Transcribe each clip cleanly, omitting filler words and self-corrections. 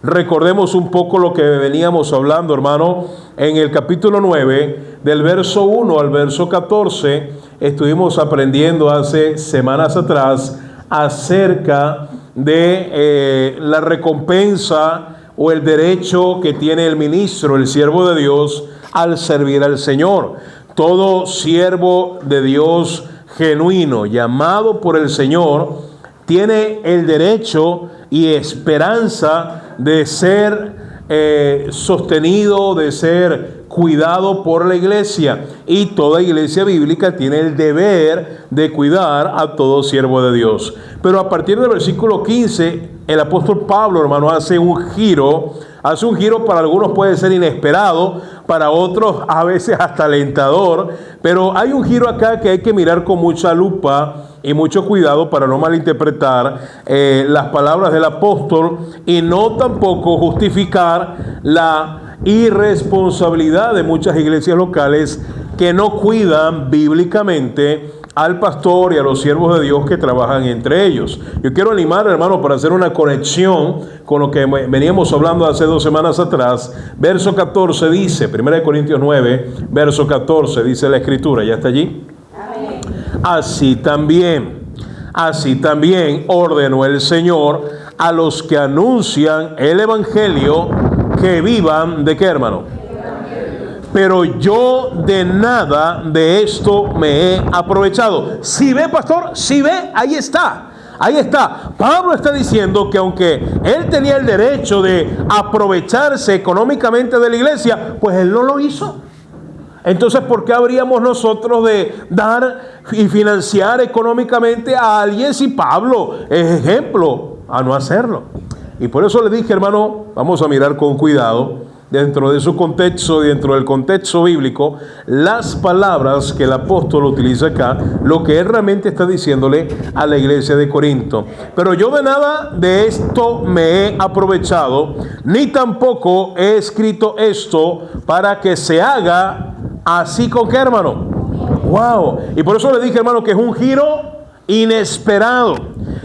Recordemos un poco lo que veníamos hablando, hermano, en el capítulo 9, del verso 1 al verso 14, estuvimos aprendiendo hace semanas atrás acerca de la recompensa o el derecho que tiene el ministro, el siervo de Dios, al servir al Señor. Todo siervo de Dios genuino, llamado por el Señor, tiene el derecho y esperanza de ser sostenido, de ser cuidado por la iglesia. Y toda iglesia bíblica tiene el deber de cuidar a todo siervo de Dios. Pero a partir del versículo 15, el apóstol Pablo, hermano, hace un giro. Para algunos puede ser inesperado, para otros a veces hasta alentador, pero hay un giro acá que hay que mirar con mucha lupa y mucho cuidado para no malinterpretar las palabras del apóstol y no tampoco justificar la irresponsabilidad de muchas iglesias locales que no cuidan bíblicamente al pastor y a los siervos de Dios que trabajan entre ellos. Yo quiero animar, hermano, para hacer una conexión con lo que veníamos hablando hace 2 semanas atrás. Verso 14 dice, 1 Corintios 9, verso 14, dice la Escritura, ¿ya está allí? Amén. Así también ordenó el Señor a los que anuncian el Evangelio que vivan, ¿de qué, hermano? Pero yo de nada de esto me he aprovechado. Si ve, pastor, si ve, ahí está. Pablo está diciendo que aunque él tenía el derecho de aprovecharse económicamente de la iglesia, pues él no lo hizo. Entonces, ¿por qué habríamos nosotros de dar y financiar económicamente a alguien si Pablo es ejemplo a no hacerlo? Y por eso le dije, hermano, vamos a mirar con cuidado dentro de su contexto y dentro del contexto bíblico, las palabras que el apóstol utiliza acá, lo que él realmente está diciéndole a la iglesia de Corinto. Pero yo de nada de esto me he aprovechado, ni tampoco he escrito esto para que se haga así. ¿Con qué, hermano? Wow. Y por eso le dije, hermano, que es un giro inesperado.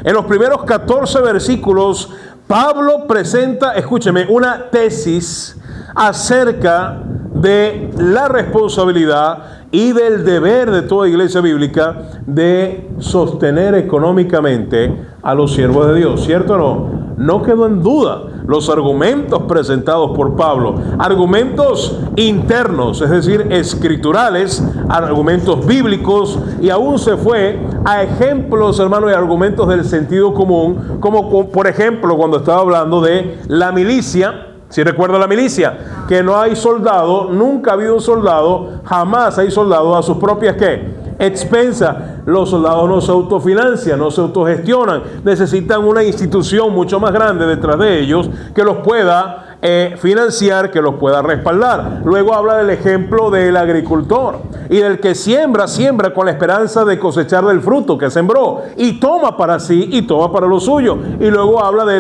En los primeros 14 versículos, Pablo presenta, escúcheme, una tesis acerca de la responsabilidad y del deber de toda iglesia bíblica de sostener económicamente a los siervos de Dios, ¿cierto o no? No quedó en duda los argumentos presentados por Pablo, argumentos internos, es decir, escriturales, argumentos bíblicos, y aún se fue a ejemplos, hermanos, y argumentos del sentido común, como por ejemplo cuando estaba hablando de la milicia. Si recuerda la milicia, que no hay soldado, nunca ha habido un soldado, jamás hay soldado a sus propias ¿qué? Expensas. Los soldados no se autofinancian, no se autogestionan, necesitan una institución mucho más grande detrás de ellos que los pueda financiar, que los pueda respaldar. Luego habla del ejemplo del agricultor y del que siembra con la esperanza de cosechar del fruto que sembró y toma para sí y toma para lo suyo. Y luego habla de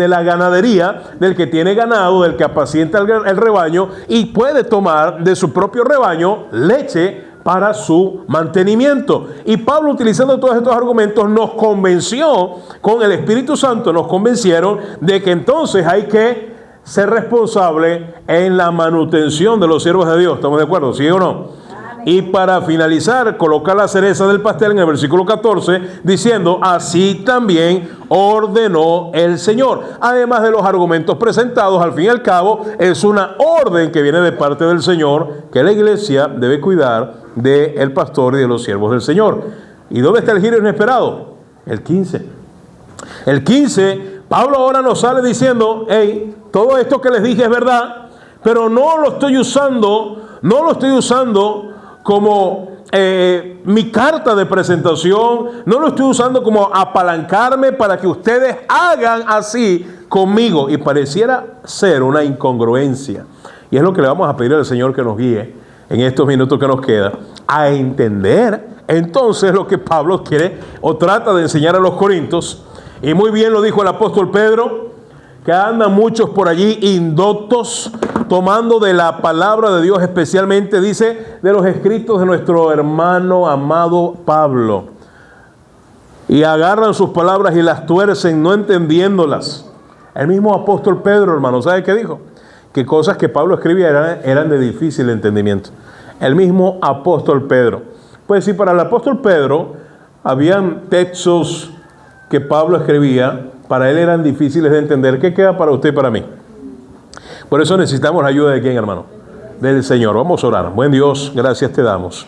la ganadería, del que tiene ganado, del que apacienta el rebaño y puede tomar de su propio rebaño leche para su mantenimiento. Y Pablo, utilizando todos estos argumentos, nos convenció con el Espíritu Santo, nos convencieron de que entonces hay que ser responsable en la manutención de los siervos de Dios. ¿Estamos de acuerdo? ¿Sí o no? Amén. Y para finalizar, colocar la cereza del pastel en el versículo 14, diciendo, así también ordenó el Señor. Además de los argumentos presentados, al fin y al cabo, es una orden que viene de parte del Señor, que la iglesia debe cuidar del pastor y de los siervos del Señor. ¿Y dónde está el giro inesperado? El 15. El 15, Pablo ahora nos sale diciendo, hey, todo esto que les dije es verdad, pero no lo estoy usando como mi carta de presentación, no lo estoy usando como apalancarme para que ustedes hagan así conmigo. Y pareciera ser una incongruencia. Y es lo que le vamos a pedir al Señor que nos guíe en estos minutos que nos queda, a entender entonces lo que Pablo quiere o trata de enseñar a los corintios. Y muy bien lo dijo el apóstol Pedro, que andan muchos por allí indoctos, tomando de la palabra de Dios, especialmente, dice, de los escritos de nuestro hermano amado Pablo. Y agarran sus palabras y las tuercen, no entendiéndolas. El mismo apóstol Pedro, hermano, ¿sabe qué dijo? Que cosas que Pablo escribía eran de difícil entendimiento. El mismo apóstol Pedro. Pues si para el apóstol Pedro habían textos que Pablo escribía, para él eran difíciles de entender, ¿qué queda para usted y para mí? Por eso necesitamos la ayuda de ¿quién, hermano? Del Señor. Vamos a orar. Buen Dios, gracias te damos.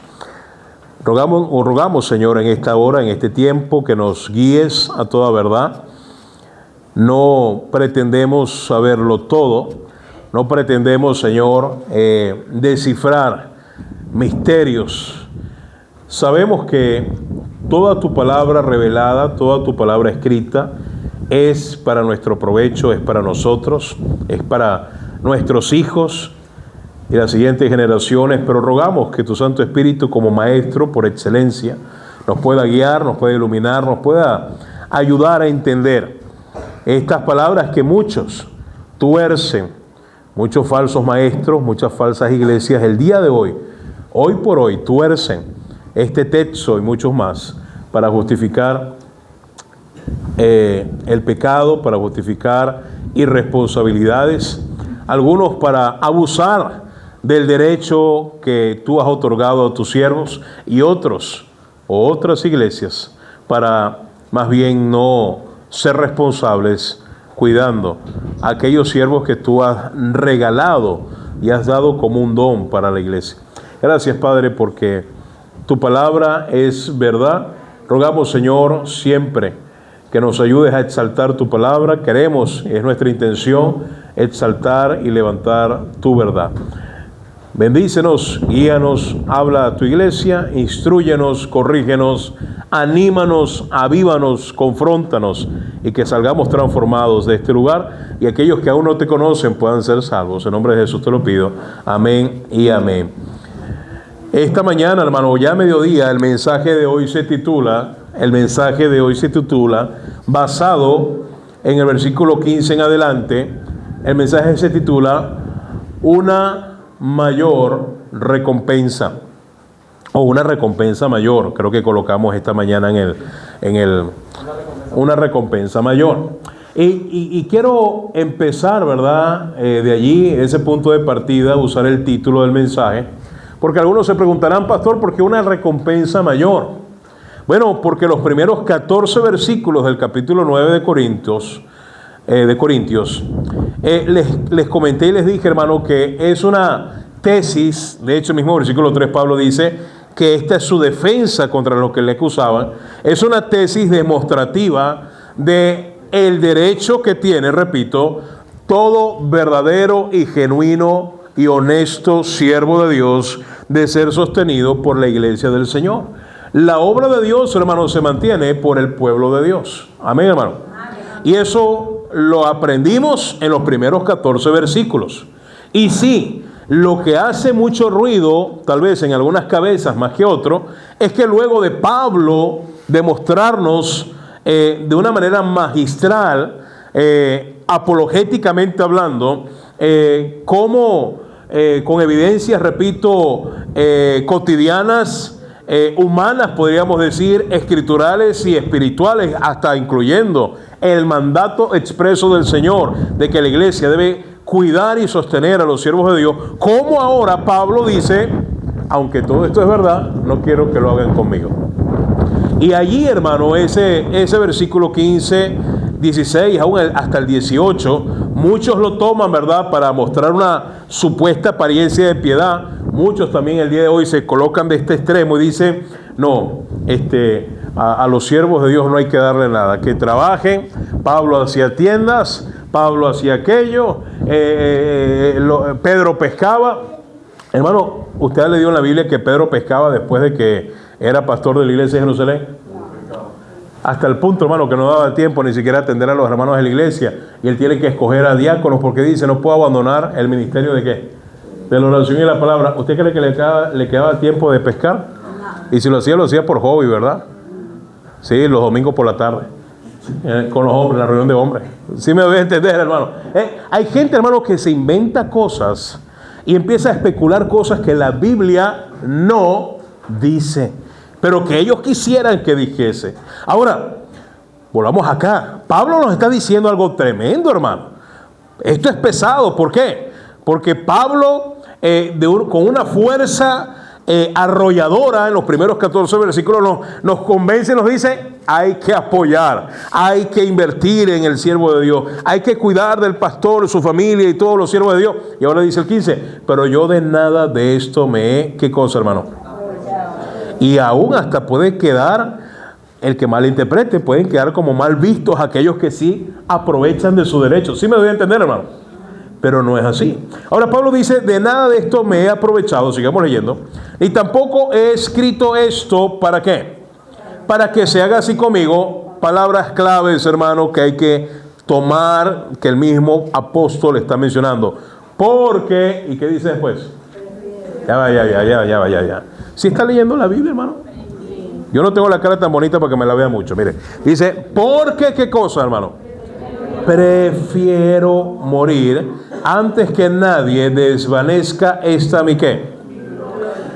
Rogamos, Señor, en esta hora, en este tiempo, que nos guíes a toda verdad. No pretendemos saberlo todo. No pretendemos, Señor, descifrar misterios. Sabemos que toda tu palabra revelada, toda tu palabra escrita, es para nuestro provecho, es para nosotros, es para nuestros hijos y las siguientes generaciones, pero rogamos que tu Santo Espíritu, como Maestro por excelencia, nos pueda guiar, nos pueda iluminar, nos pueda ayudar a entender estas palabras que muchos tuercen, muchos falsos maestros, muchas falsas iglesias el día de hoy por hoy, tuercen este texto y muchos más para justificar el pecado, para justificar irresponsabilidades, algunos para abusar del derecho que tú has otorgado a tus siervos, y otros o otras iglesias para más bien no ser responsables cuidando a aquellos siervos que tú has regalado y has dado como un don para la iglesia. Gracias, Padre, porque tu palabra es verdad. Rogamos, Señor, siempre que nos ayudes a exaltar tu palabra. Queremos, es nuestra intención, exaltar y levantar tu verdad. Bendícenos, guíanos, habla a tu iglesia, instrúyenos, corrígenos, anímanos, avívanos, confróntanos, y que salgamos transformados de este lugar, y aquellos que aún no te conocen puedan ser salvos. En nombre de Jesús te lo pido. Amén y amén. Esta mañana, hermano, ya a mediodía, el mensaje de hoy se titula, basado en el versículo 15 en adelante, el mensaje se titula Una mayor recompensa, o una recompensa mayor. Creo que colocamos esta mañana una recompensa mayor. Y quiero empezar, ¿verdad? De allí, ese punto de partida, usar el título del mensaje, porque algunos se preguntarán, pastor, ¿por qué una recompensa mayor? Bueno, porque los primeros 14 versículos del capítulo 9 de Corintios, les comenté y les dije, hermano, que es una tesis. De hecho, el mismo versículo 3, Pablo dice que esta es su defensa contra los que le acusaban. Es una tesis demostrativa de el derecho que tiene, repito, todo verdadero y genuino y honesto siervo de Dios de ser sostenido por la iglesia del Señor. La obra de Dios, hermano, se mantiene por el pueblo de Dios. Amén, hermano. Y eso lo aprendimos en los primeros 14 versículos. Y sí, lo que hace mucho ruido, tal vez en algunas cabezas más que otro, es que luego de Pablo demostrarnos de una manera magistral, apologéticamente hablando, cómo con evidencias, repito, cotidianas, humanas, podríamos decir, escriturales y espirituales, hasta incluyendo el mandato expreso del Señor de que la iglesia debe cuidar y sostener a los siervos de Dios, como ahora Pablo dice, aunque todo esto es verdad, no quiero que lo hagan conmigo. Y allí, hermano, ese versículo 15, 16, aún hasta el 18, muchos lo toman, ¿verdad?, para mostrar una supuesta apariencia de piedad. Muchos también el día de hoy se colocan de este extremo y dicen, no, a los siervos de Dios no hay que darle nada, que trabajen. Pablo hacía tiendas, Pablo hacía aquello, Pedro pescaba. Hermano, ¿usted ha leído en la Biblia que Pedro pescaba después de que era pastor de la iglesia de Jerusalén? Hasta el punto, hermano, que no daba tiempo ni siquiera atender a los hermanos de la iglesia, y él tiene que escoger a diáconos porque dice, no puedo abandonar el ministerio de ¿qué? De la oración y la palabra. ¿Usted cree que le quedaba tiempo de pescar? Y si lo hacía por hobby, ¿verdad? Sí, los domingos por la tarde, con los hombres, la reunión de hombres. ¿Sí me voy a entender, hermano? Hay gente, hermano, que se inventa cosas y empieza a especular cosas que la Biblia no dice, pero que ellos quisieran que dijese. Ahora, volvamos acá. Pablo nos está diciendo algo tremendo, hermano. Esto es pesado. ¿Por qué? Porque Pablo, con una fuerza arrolladora, en los primeros 14 versículos nos convence y nos dice: hay que apoyar, hay que invertir en el siervo de Dios, hay que cuidar del pastor, su familia y todos los siervos de Dios. Y ahora dice el 15: pero yo de nada de esto me he, ¿qué cosa, hermano? Y aún hasta puede quedar, el que malinterprete, pueden quedar como mal vistos aquellos que sí aprovechan de su derecho. ¿Sí me doy a entender, hermano? Pero no es así. Ahora Pablo dice: de nada de esto me he aprovechado, sigamos leyendo, y tampoco he escrito esto, ¿para qué? Para que se haga así conmigo. Palabras claves, hermano, que hay que tomar, que el mismo apóstol está mencionando. Porque, ¿y qué dice después? Ya. ¿Sí está leyendo la Biblia, hermano? Yo no tengo la cara tan bonita para que me la vea mucho. Mire, dice: porque, ¿qué cosa, hermano? Prefiero morir antes que nadie desvanezca esta mi qué.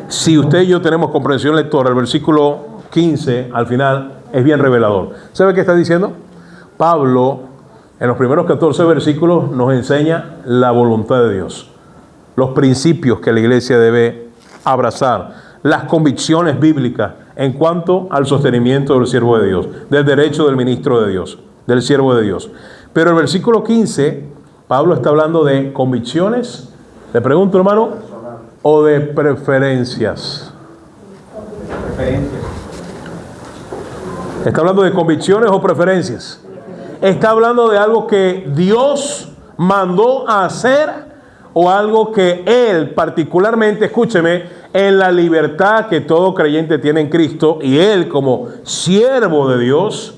Si usted y yo tenemos comprensión lectora, el versículo 15 al final es bien revelador. ¿Sabe qué está diciendo? Pablo, en los primeros 14 versículos, nos enseña la voluntad de Dios, los principios que la iglesia debe abrazar, las convicciones bíblicas en cuanto al sostenimiento del siervo de Dios, del derecho del ministro de Dios, del siervo de Dios. Pero el versículo 15, Pablo está hablando de convicciones, le pregunto, hermano, o de preferencias. ¿Está hablando de convicciones o preferencias? ¿Está hablando de algo que Dios mandó a hacer o algo que Él particularmente, escúcheme, en la libertad que todo creyente tiene en Cristo, y Él como siervo de Dios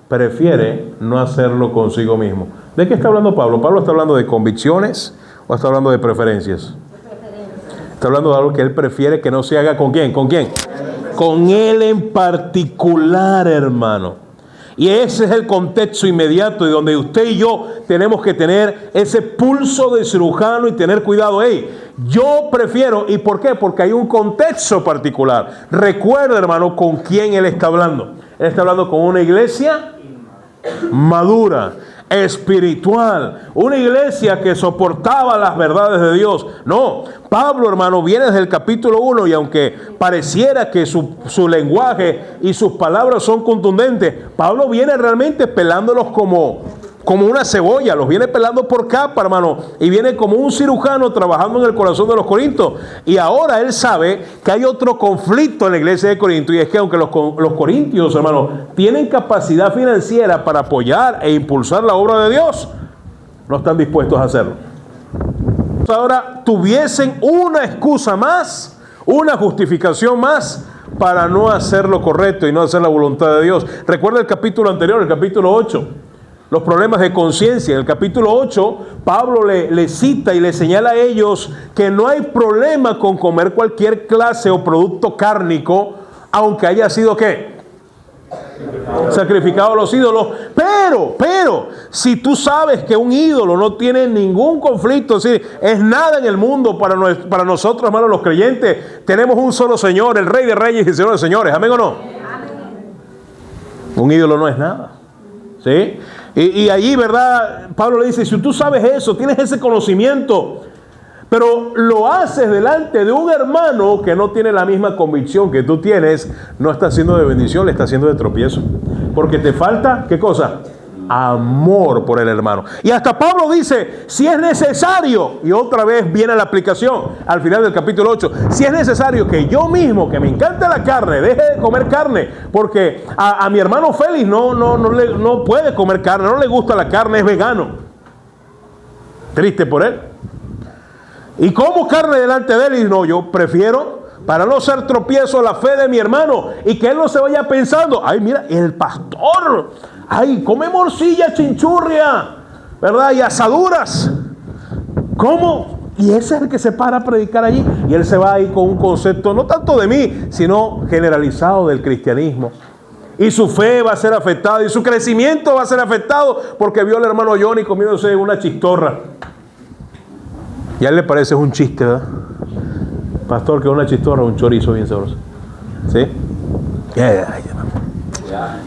prefiere no hacerlo consigo mismo? ¿De qué está hablando Pablo? ¿Pablo está hablando de convicciones o está hablando de preferencias? Está hablando de algo que él prefiere que no se haga ¿con quién? ¿Con quién? Con él en particular, hermano. Y ese es el contexto inmediato y donde usted y yo tenemos que tener ese pulso de cirujano y tener cuidado. Hey, yo prefiero, ¿y por qué? Porque hay un contexto particular. Recuerda, hermano, con quién él está hablando. Él está hablando con una iglesia madura, espiritual, una iglesia que soportaba las verdades de Dios. No, Pablo, hermano, viene desde el capítulo 1 y aunque pareciera que su lenguaje y sus palabras son contundentes, Pablo viene realmente pelándolos como una cebolla, los viene pelando por capa, hermano, y viene como un cirujano trabajando en el corazón de los corintios. Y ahora él sabe que hay otro conflicto en la iglesia de Corinto, y es que aunque los corintios, hermano, tienen capacidad financiera para apoyar e impulsar la obra de Dios, no están dispuestos a hacerlo. Ahora tuviesen una excusa más, una justificación más para no hacer lo correcto y no hacer la voluntad de Dios. Recuerda el capítulo anterior, el capítulo 8. Los problemas de conciencia. En el capítulo 8, Pablo le cita y le señala a ellos que no hay problema con comer cualquier clase o producto cárnico, aunque haya sido ¿qué? Sacrificado a los ídolos. Pero, si tú sabes que un ídolo no tiene ningún conflicto, es decir, es nada en el mundo para nosotros, hermanos, los creyentes, tenemos un solo Señor, el Rey de Reyes y el Señor de Señores. ¿Amén o no? Un ídolo no es nada. ¿Sí? Y allí, ¿verdad? Pablo le dice: si tú sabes eso, tienes ese conocimiento, pero lo haces delante de un hermano que no tiene la misma convicción que tú tienes, no está siendo de bendición, le está haciendo de tropiezo. Porque te falta, ¿qué cosa? Amor por el hermano. Y hasta Pablo dice: si es necesario, y otra vez viene la aplicación al final del capítulo 8, si es necesario que yo mismo, que me encanta la carne, deje de comer carne, porque a mi hermano Félix no puede comer carne, no le gusta la carne, es vegano. Triste por él. Y como carne delante de él, y no, yo prefiero, para no ser tropiezo, la fe de mi hermano, y que él no se vaya pensando: ay, mira, el pastor, ay, come morcilla, chinchurria, ¿verdad? Y asaduras. ¿Cómo? Y ese es el que se para a predicar allí. Y él se va ahí con un concepto, no tanto de mí, sino generalizado del cristianismo. Y su fe va a ser afectada, y su crecimiento va a ser afectado, porque vio al hermano Johnny comiéndose una chistorra. Y a él le parece un chiste, ¿verdad? Pastor, que una chistorra, un chorizo bien sabroso. ¿Sí?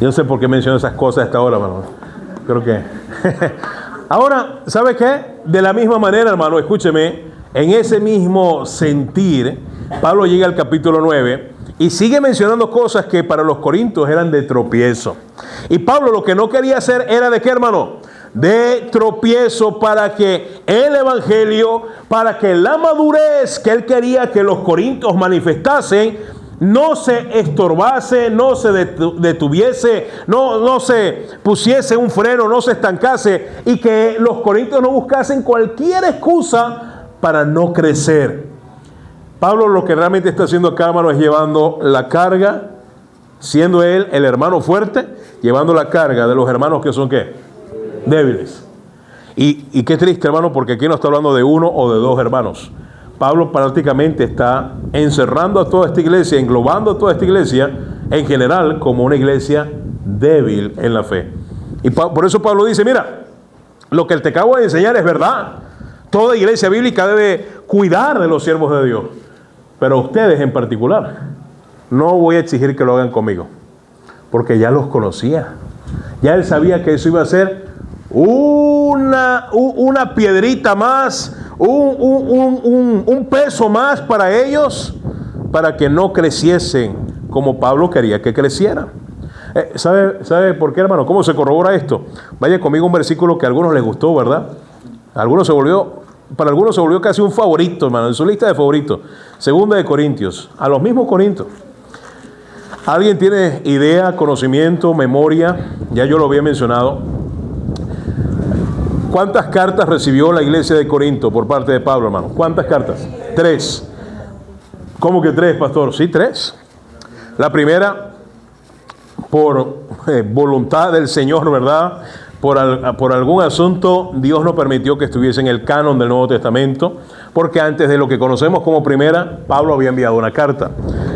Yo no sé por qué menciono esas cosas a esta hora, hermano. Creo que... Ahora, ¿sabe qué? De la misma manera, hermano, escúcheme, en ese mismo sentir, Pablo llega al capítulo 9 y sigue mencionando cosas que para los corintios eran de tropiezo. Y Pablo lo que no quería hacer era ¿de qué, hermano? De tropiezo para que el evangelio, para que la madurez que él quería que los corintios manifestasen, no se estorbase, no se detuviese, no se pusiese un freno, no se estancase, y que los corintios no buscasen cualquier excusa para no crecer. Pablo lo que realmente está haciendo acá, hermano, es llevando la carga, siendo él el hermano fuerte, llevando la carga de los hermanos que son ¿qué? Débiles. Y qué triste, hermano, porque aquí no está hablando de uno o de dos hermanos. Pablo prácticamente está encerrando a toda esta iglesia, englobando a toda esta iglesia en general como una iglesia débil en la fe. Y por eso Pablo dice, mira, lo que te acabo de enseñar es verdad. Toda iglesia bíblica debe cuidar de los siervos de Dios. Pero ustedes en particular, no voy a exigir que lo hagan conmigo, porque ya los conocía. Ya él sabía que eso iba a ser una piedrita más, un peso más para ellos, para que no creciesen como Pablo quería que crecieran. ¿Sabe por qué, hermano? ¿Cómo se corrobora esto? Vaya conmigo un versículo que a algunos les gustó, ¿verdad? Para algunos se volvió casi un favorito, hermano, en su lista de favoritos. Segunda de Corintios, a los mismos Corintios. ¿Alguien tiene idea, conocimiento, memoria? Ya yo lo había mencionado. ¿Cuántas cartas recibió la iglesia de Corinto por parte de Pablo, hermano? ¿Cuántas cartas? 3. ¿Cómo que 3, pastor? Sí, 3. La primera, por voluntad del Señor, ¿verdad? Por algún asunto, Dios no permitió que estuviese en el canon del Nuevo Testamento, porque antes de lo que conocemos como primera, Pablo había enviado una carta.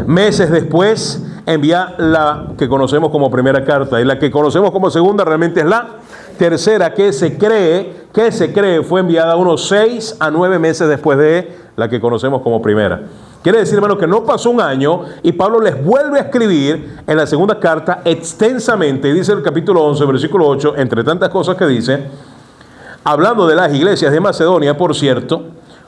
Meses después, envía la que conocemos como primera carta, y la que conocemos como segunda realmente es la tercera, que se cree fue enviada unos 6 a 9 meses después de la que conocemos como primera. Quiere decir, hermano, que no pasó un año y Pablo les vuelve a escribir en la segunda carta extensamente, dice el capítulo 11, versículo 8, entre tantas cosas que dice, hablando de las iglesias de Macedonia, por cierto,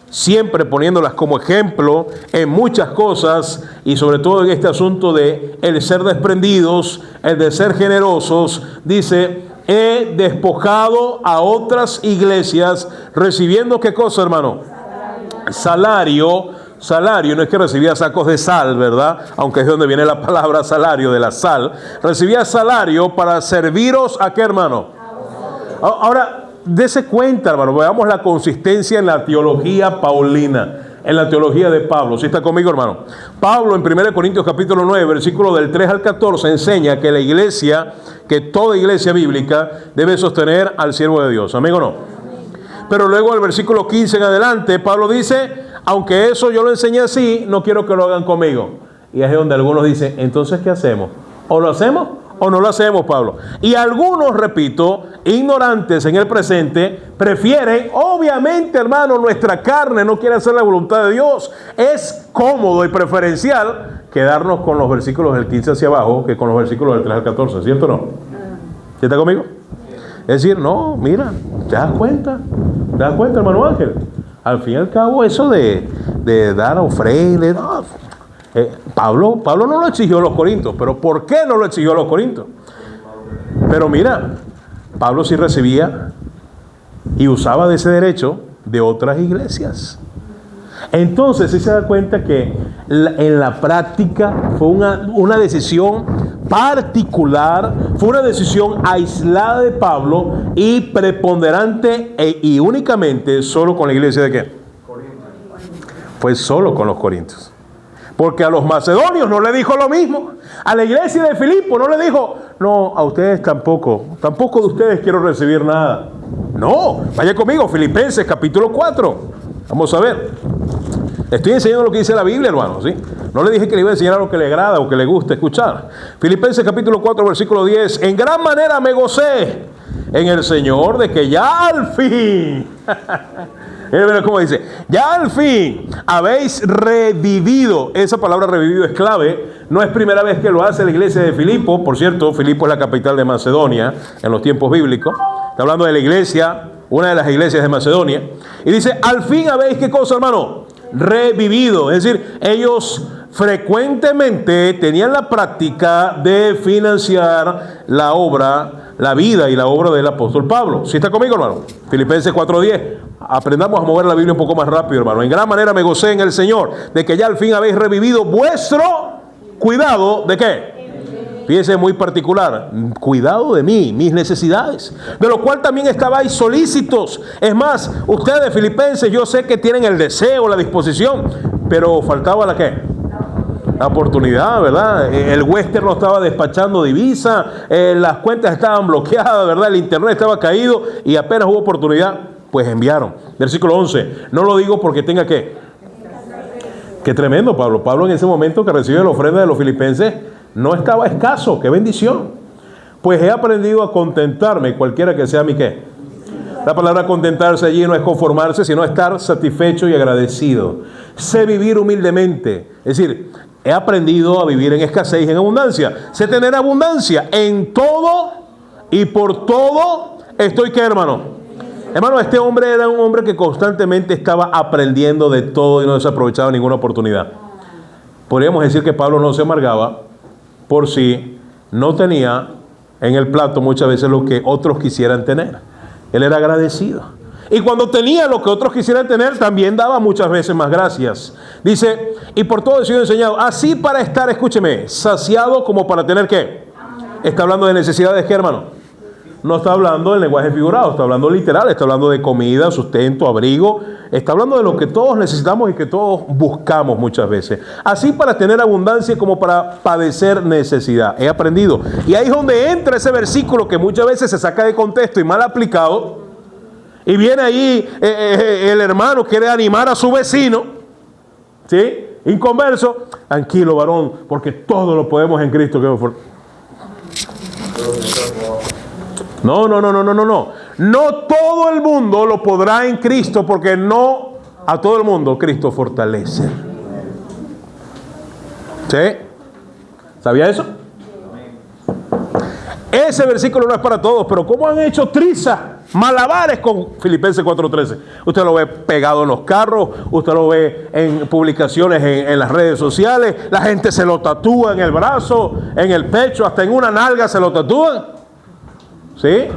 siempre poniéndolas como ejemplo en muchas cosas y sobre todo en este asunto de el ser desprendidos, el de ser generosos, dice, he despojado a otras iglesias recibiendo ¿qué cosa, hermano? Salario, no es que recibía sacos de sal, ¿verdad? Aunque es de donde viene la palabra salario, de la sal. Recibía salario para serviros ¿a qué, hermano? Ahora, dése cuenta, hermano, veamos la consistencia en la teología paulina, en la teología de Pablo. ¿Sí está conmigo, hermano? Pablo en 1 Corintios capítulo 9, versículo del 3 al 14, enseña que la iglesia, que toda iglesia bíblica debe sostener al siervo de Dios. ¿Amigo o no? Pero luego el versículo 15 en adelante, Pablo dice, aunque eso yo lo enseñé así, no quiero que lo hagan conmigo. Y es donde algunos dicen, entonces ¿qué hacemos? ¿O lo hacemos o no lo hacemos, Pablo? Y algunos, repito, ignorantes en el presente, prefieren, obviamente, hermano, nuestra carne no quiere hacer la voluntad de Dios. Es cómodo y preferencial quedarnos con los versículos del 15 hacia abajo que con los versículos del 3 al 14, ¿cierto o no? ¿Sí está conmigo? Es decir, no, mira, ¿te das cuenta, hermano Ángel? Al fin y al cabo, eso de dar ofrenda, no. Pablo no lo exigió a los corintios, pero ¿por qué no lo exigió a los corintios? Pero mira, Pablo sí recibía y usaba de ese derecho de otras iglesias. Entonces sí se da cuenta que en la práctica fue una decisión particular, fue una decisión aislada de Pablo y preponderante y únicamente solo con la iglesia de ¿qué? Fue solo con los corintios. Porque a los macedonios no le dijo lo mismo. A la iglesia de Filipo no le dijo, no, a ustedes tampoco de ustedes quiero recibir nada. No, vaya conmigo, Filipenses capítulo 4. Vamos a ver. Estoy enseñando lo que dice la Biblia, hermano, ¿sí? No le dije que le iba a enseñar lo que le agrada o que le gusta escuchar. Filipenses capítulo 4, versículo 10. En gran manera me gocé en el Señor de que ya al fin Mira cómo dice, ya al fin habéis revivido. Esa palabra revivido es clave. No es primera vez que lo hace la iglesia de Filipo. Por cierto, Filipo es la capital de Macedonia en los tiempos bíblicos. Está hablando de la iglesia, una de las iglesias de Macedonia. Y dice, al fin habéis, ¿qué cosa, hermano? Revivido. Es decir, ellos frecuentemente tenían la práctica de financiar la obra, la vida y la obra del apóstol Pablo. ¿Sí está conmigo, hermano? Filipenses 4:10. Aprendamos a mover la Biblia un poco más rápido, hermano. En gran manera me gocé en el Señor de que ya al fin habéis revivido vuestro cuidado. ¿De qué? Fíjense, muy particular. Cuidado de mí, mis necesidades. De lo cual también estabais solícitos. Es más, ustedes, filipenses, yo sé que tienen el deseo, la disposición, pero faltaba la ¿qué? La oportunidad, ¿verdad? El Western no estaba despachando divisa, las cuentas estaban bloqueadas, ¿verdad? El internet estaba caído y apenas hubo oportunidad, pues enviaron. Versículo 11. No lo digo porque tenga que. Qué tremendo, Pablo. Pablo en ese momento que recibe la ofrenda de los filipenses no estaba escaso. Qué bendición. Pues he aprendido a contentarme, cualquiera que sea mi qué. La palabra contentarse allí no es conformarse, sino estar satisfecho y agradecido. Sé vivir humildemente. Es decir, he aprendido a vivir en escasez y en abundancia. Sé tener abundancia en todo y por todo estoy ¿qué, hermano? Hermano, este hombre era un hombre que constantemente estaba aprendiendo de todo y no desaprovechaba ninguna oportunidad. Podríamos decir que Pablo no se amargaba por si no tenía en el plato muchas veces lo que otros quisieran tener. Él era agradecido. Y cuando tenía lo que otros quisieran tener, también daba muchas veces más gracias. Dice, y por todo he sido enseñado, así para estar, escúcheme, saciado como para tener ¿qué? Está hablando de necesidades, ¿qué, hermano? No está hablando en lenguaje figurado, está hablando literal, está hablando de comida, sustento, abrigo. Está hablando de lo que todos necesitamos y que todos buscamos muchas veces. Así para tener abundancia como para padecer necesidad. He aprendido. Y ahí es donde entra ese versículo que muchas veces se saca de contexto y mal aplicado. Y viene ahí el hermano, quiere animar a su vecino, ¿sí? Inconverso. Tranquilo, varón, porque todo lo podemos en Cristo. No. No todo el mundo lo podrá en Cristo, porque no a todo el mundo Cristo fortalece. ¿Sí? ¿Sabía eso? Ese versículo no es para todos, pero ¿cómo han hecho triza, malabares con Filipenses 4:13? Usted lo ve pegado en los carros, usted lo ve en publicaciones en las redes sociales, la gente se lo tatúa en el brazo, en el pecho, hasta en una nalga se lo tatúan. ¿Sí?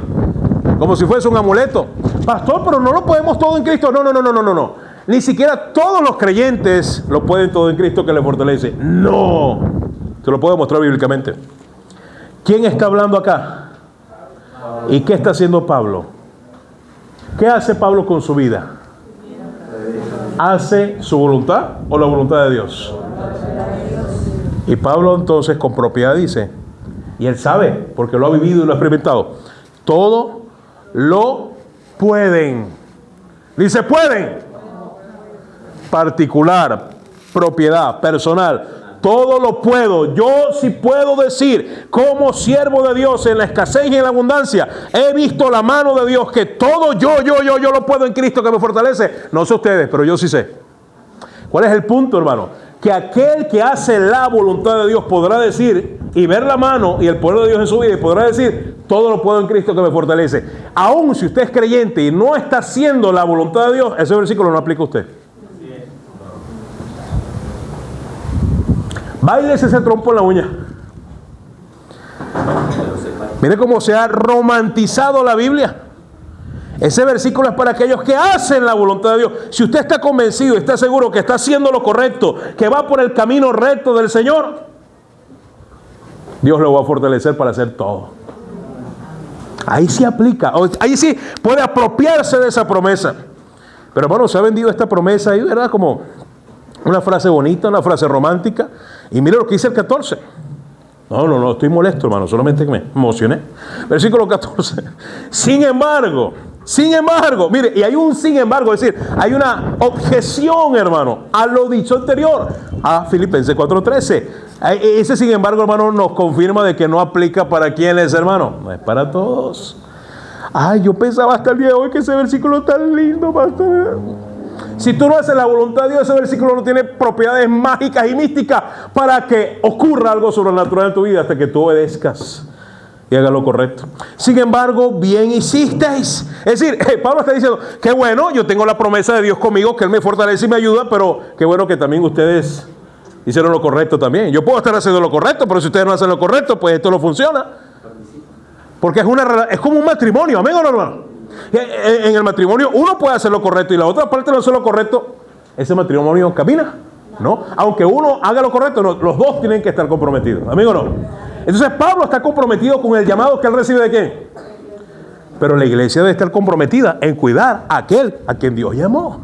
Como si fuese un amuleto. Pastor, pero no lo podemos todo en Cristo. No. Ni siquiera todos los creyentes lo pueden todo en Cristo que le fortalece. No. Se lo puedo mostrar bíblicamente. ¿Quién está hablando acá? ¿Y qué está haciendo Pablo? ¿Qué hace Pablo con su vida? ¿Hace su voluntad o la voluntad de Dios? Y Pablo entonces con propiedad dice, y él sabe, porque lo ha vivido y lo ha experimentado, todo lo pueden. Dice pueden. Particular, propiedad, personal. Todo lo puedo. Yo sí puedo decir, como siervo de Dios en la escasez y en la abundancia, he visto la mano de Dios, que todo yo lo puedo en Cristo que me fortalece. No sé ustedes, pero yo sí sé. ¿Cuál es el punto, hermano? Que aquel que hace la voluntad de Dios podrá decir y ver la mano y el poder de Dios en su vida y podrá decir, todo lo puedo en Cristo que me fortalece. Aún si usted es creyente y no está haciendo la voluntad de Dios, ese versículo no aplica a usted. Báilese ese trompo en la uña. Mire cómo se ha romantizado la Biblia. Ese versículo es para aquellos que hacen la voluntad de Dios. Si usted está convencido, está seguro que está haciendo lo correcto, que va por el camino recto del Señor, Dios lo va a fortalecer para hacer todo. Ahí sí aplica, ahí sí puede apropiarse de esa promesa. Pero hermano, se ha vendido esta promesa ahí, ¿verdad? Como una frase bonita, una frase romántica. Y mire lo que dice el 14. No, estoy molesto, hermano, solamente que me emocioné. Versículo 14. Sin embargo, mire, y hay un sin embargo, es decir, hay una objeción, hermano, a lo dicho anterior, a Filipenses 4:13. Ese sin embargo, hermano, nos confirma de que no aplica para quienes, hermano, no es para todos. Ay, yo pensaba hasta el día de hoy que ese versículo es tan lindo, pastor. Si tú no haces la voluntad de Dios, ese versículo no tiene propiedades mágicas y místicas para que ocurra algo sobrenatural en tu vida hasta que tú obedezcas y hagas lo correcto. Sin embargo, bien hicisteis. Es decir, Pablo está diciendo, qué bueno, yo tengo la promesa de Dios conmigo, que Él me fortalece y me ayuda, pero qué bueno que también ustedes hicieron lo correcto también. Yo puedo estar haciendo lo correcto, pero si ustedes no hacen lo correcto, pues esto no funciona. Porque es como un matrimonio, amén o no, hermano. En el matrimonio uno puede hacer lo correcto y la otra parte no hace lo correcto. Ese matrimonio camina, ¿no? Aunque uno haga lo correcto, no, los dos tienen que estar comprometidos, amén o no. Entonces Pablo está comprometido con el llamado que él recibe de quién. Pero la iglesia debe estar comprometida en cuidar a aquel a quien Dios llamó.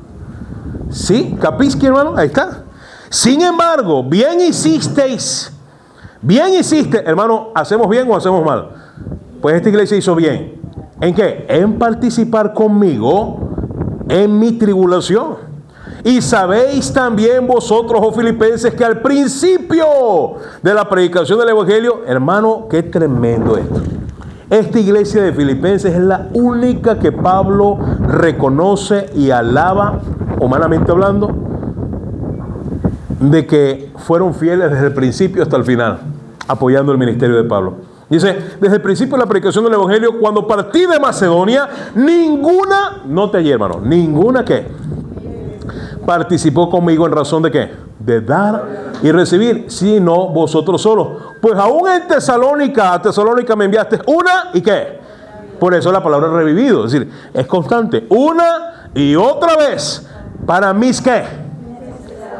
¿Sí? ¿Capisque, hermano? Ahí está. Sin embargo, bien hicisteis. Bien hiciste, hermano, ¿hacemos bien o hacemos mal? Pues esta iglesia hizo bien. ¿En qué? En participar conmigo en mi tribulación. Y sabéis también vosotros, oh filipenses, que al principio de la predicación del evangelio, hermano, qué tremendo esto. Esta iglesia de Filipenses es la única que Pablo reconoce y alaba, humanamente hablando, de que fueron fieles desde el principio hasta el final, apoyando el ministerio de Pablo. Dice, desde el principio de la predicación del evangelio, cuando partí de Macedonia, ninguna, note allí, hermano, ninguna que participó conmigo en razón de qué, de dar y recibir, sino vosotros solos. Pues aún en Tesalónica, a Tesalónica me enviaste una y qué. Por eso la palabra revivido, es decir, es constante, una y otra vez, para mis qué.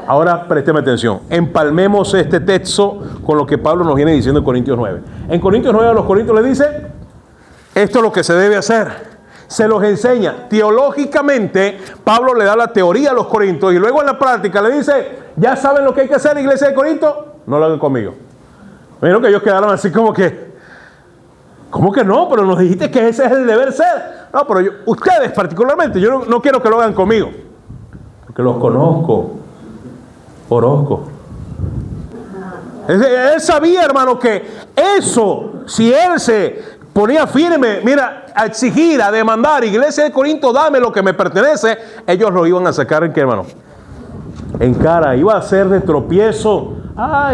Ahora présteme atención, empalmemos este texto con lo que Pablo nos viene diciendo en Corintios 9. En Corintios 9 a los Corintios le dice, esto es lo que se debe hacer. Se los enseña. Teológicamente, Pablo le da la teoría a los Corintios y luego en la práctica le dice, ¿ya saben lo que hay que hacer, iglesia de Corinto? No lo hagan conmigo. Vieron que ellos quedaron así como que, ¿cómo que no? Pero nos dijiste que ese es el deber ser. No, pero ustedes particularmente, yo no quiero que lo hagan conmigo, porque los conozco. Orozco. Él sabía, hermano, que eso, si él se ponía firme, mira, a exigir, a demandar, iglesia de Corinto, dame lo que me pertenece, ellos lo iban a sacar en qué, hermano, en cara, iba a ser de tropiezo.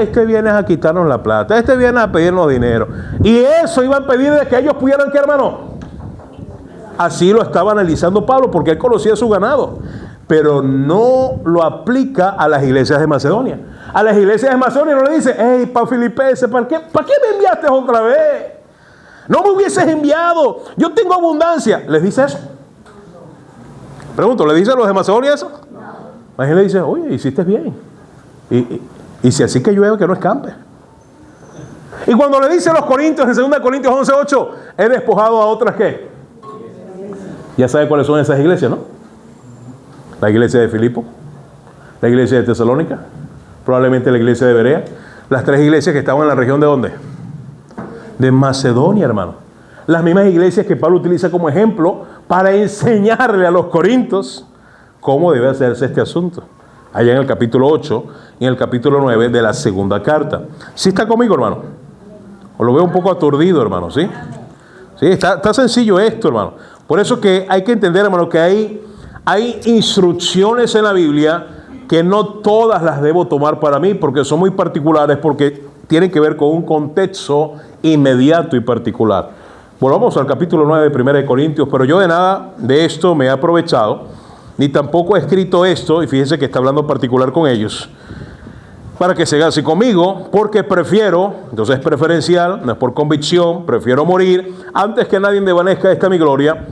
Este viene a quitarnos la plata, este viene a pedirnos dinero, y eso iban a pedir de que ellos pudieran, ¿qué, hermano? Así lo estaba analizando Pablo, porque él conocía su ganado. Pero no lo aplica a las iglesias de Macedonia. A las iglesias de Macedonia no le dice, hey, para Filipenses, ¿para qué me enviaste otra vez? No me hubieses enviado, yo tengo abundancia. ¿Les dice eso? Pregunto, ¿le dice a los de Macedonia eso? Más bien le dice, oye, hiciste bien. Y si así que llueve, que no escampe. Y cuando le dice a los Corintios, en 2 Corintios 11:8, he despojado a otras, ¿qué? Ya sabe cuáles son esas iglesias, ¿no? La iglesia de Filipo, la iglesia de Tesalónica, probablemente la iglesia de Berea, las tres iglesias que estaban en la región de ¿dónde? De Macedonia, hermano. Las mismas iglesias que Pablo utiliza como ejemplo para enseñarle a los corintios cómo debe hacerse este asunto. Allá en el capítulo 8 y en el capítulo 9 de la segunda carta. ¿Sí está conmigo, hermano? O lo veo un poco aturdido, hermano, ¿sí? Sí, está sencillo esto, hermano. Por eso que hay que entender, hermano, que hay instrucciones en la Biblia que no todas las debo tomar para mí porque son muy particulares, porque tienen que ver con un contexto inmediato y particular. Volvamos al capítulo 9 de 1 de Corintios, pero yo de nada de esto me he aprovechado, ni tampoco he escrito esto, y fíjense que está hablando particular con ellos, para que se así conmigo, porque prefiero, entonces es preferencial, no es por convicción, prefiero morir antes que nadie desvanezca esta mi gloria.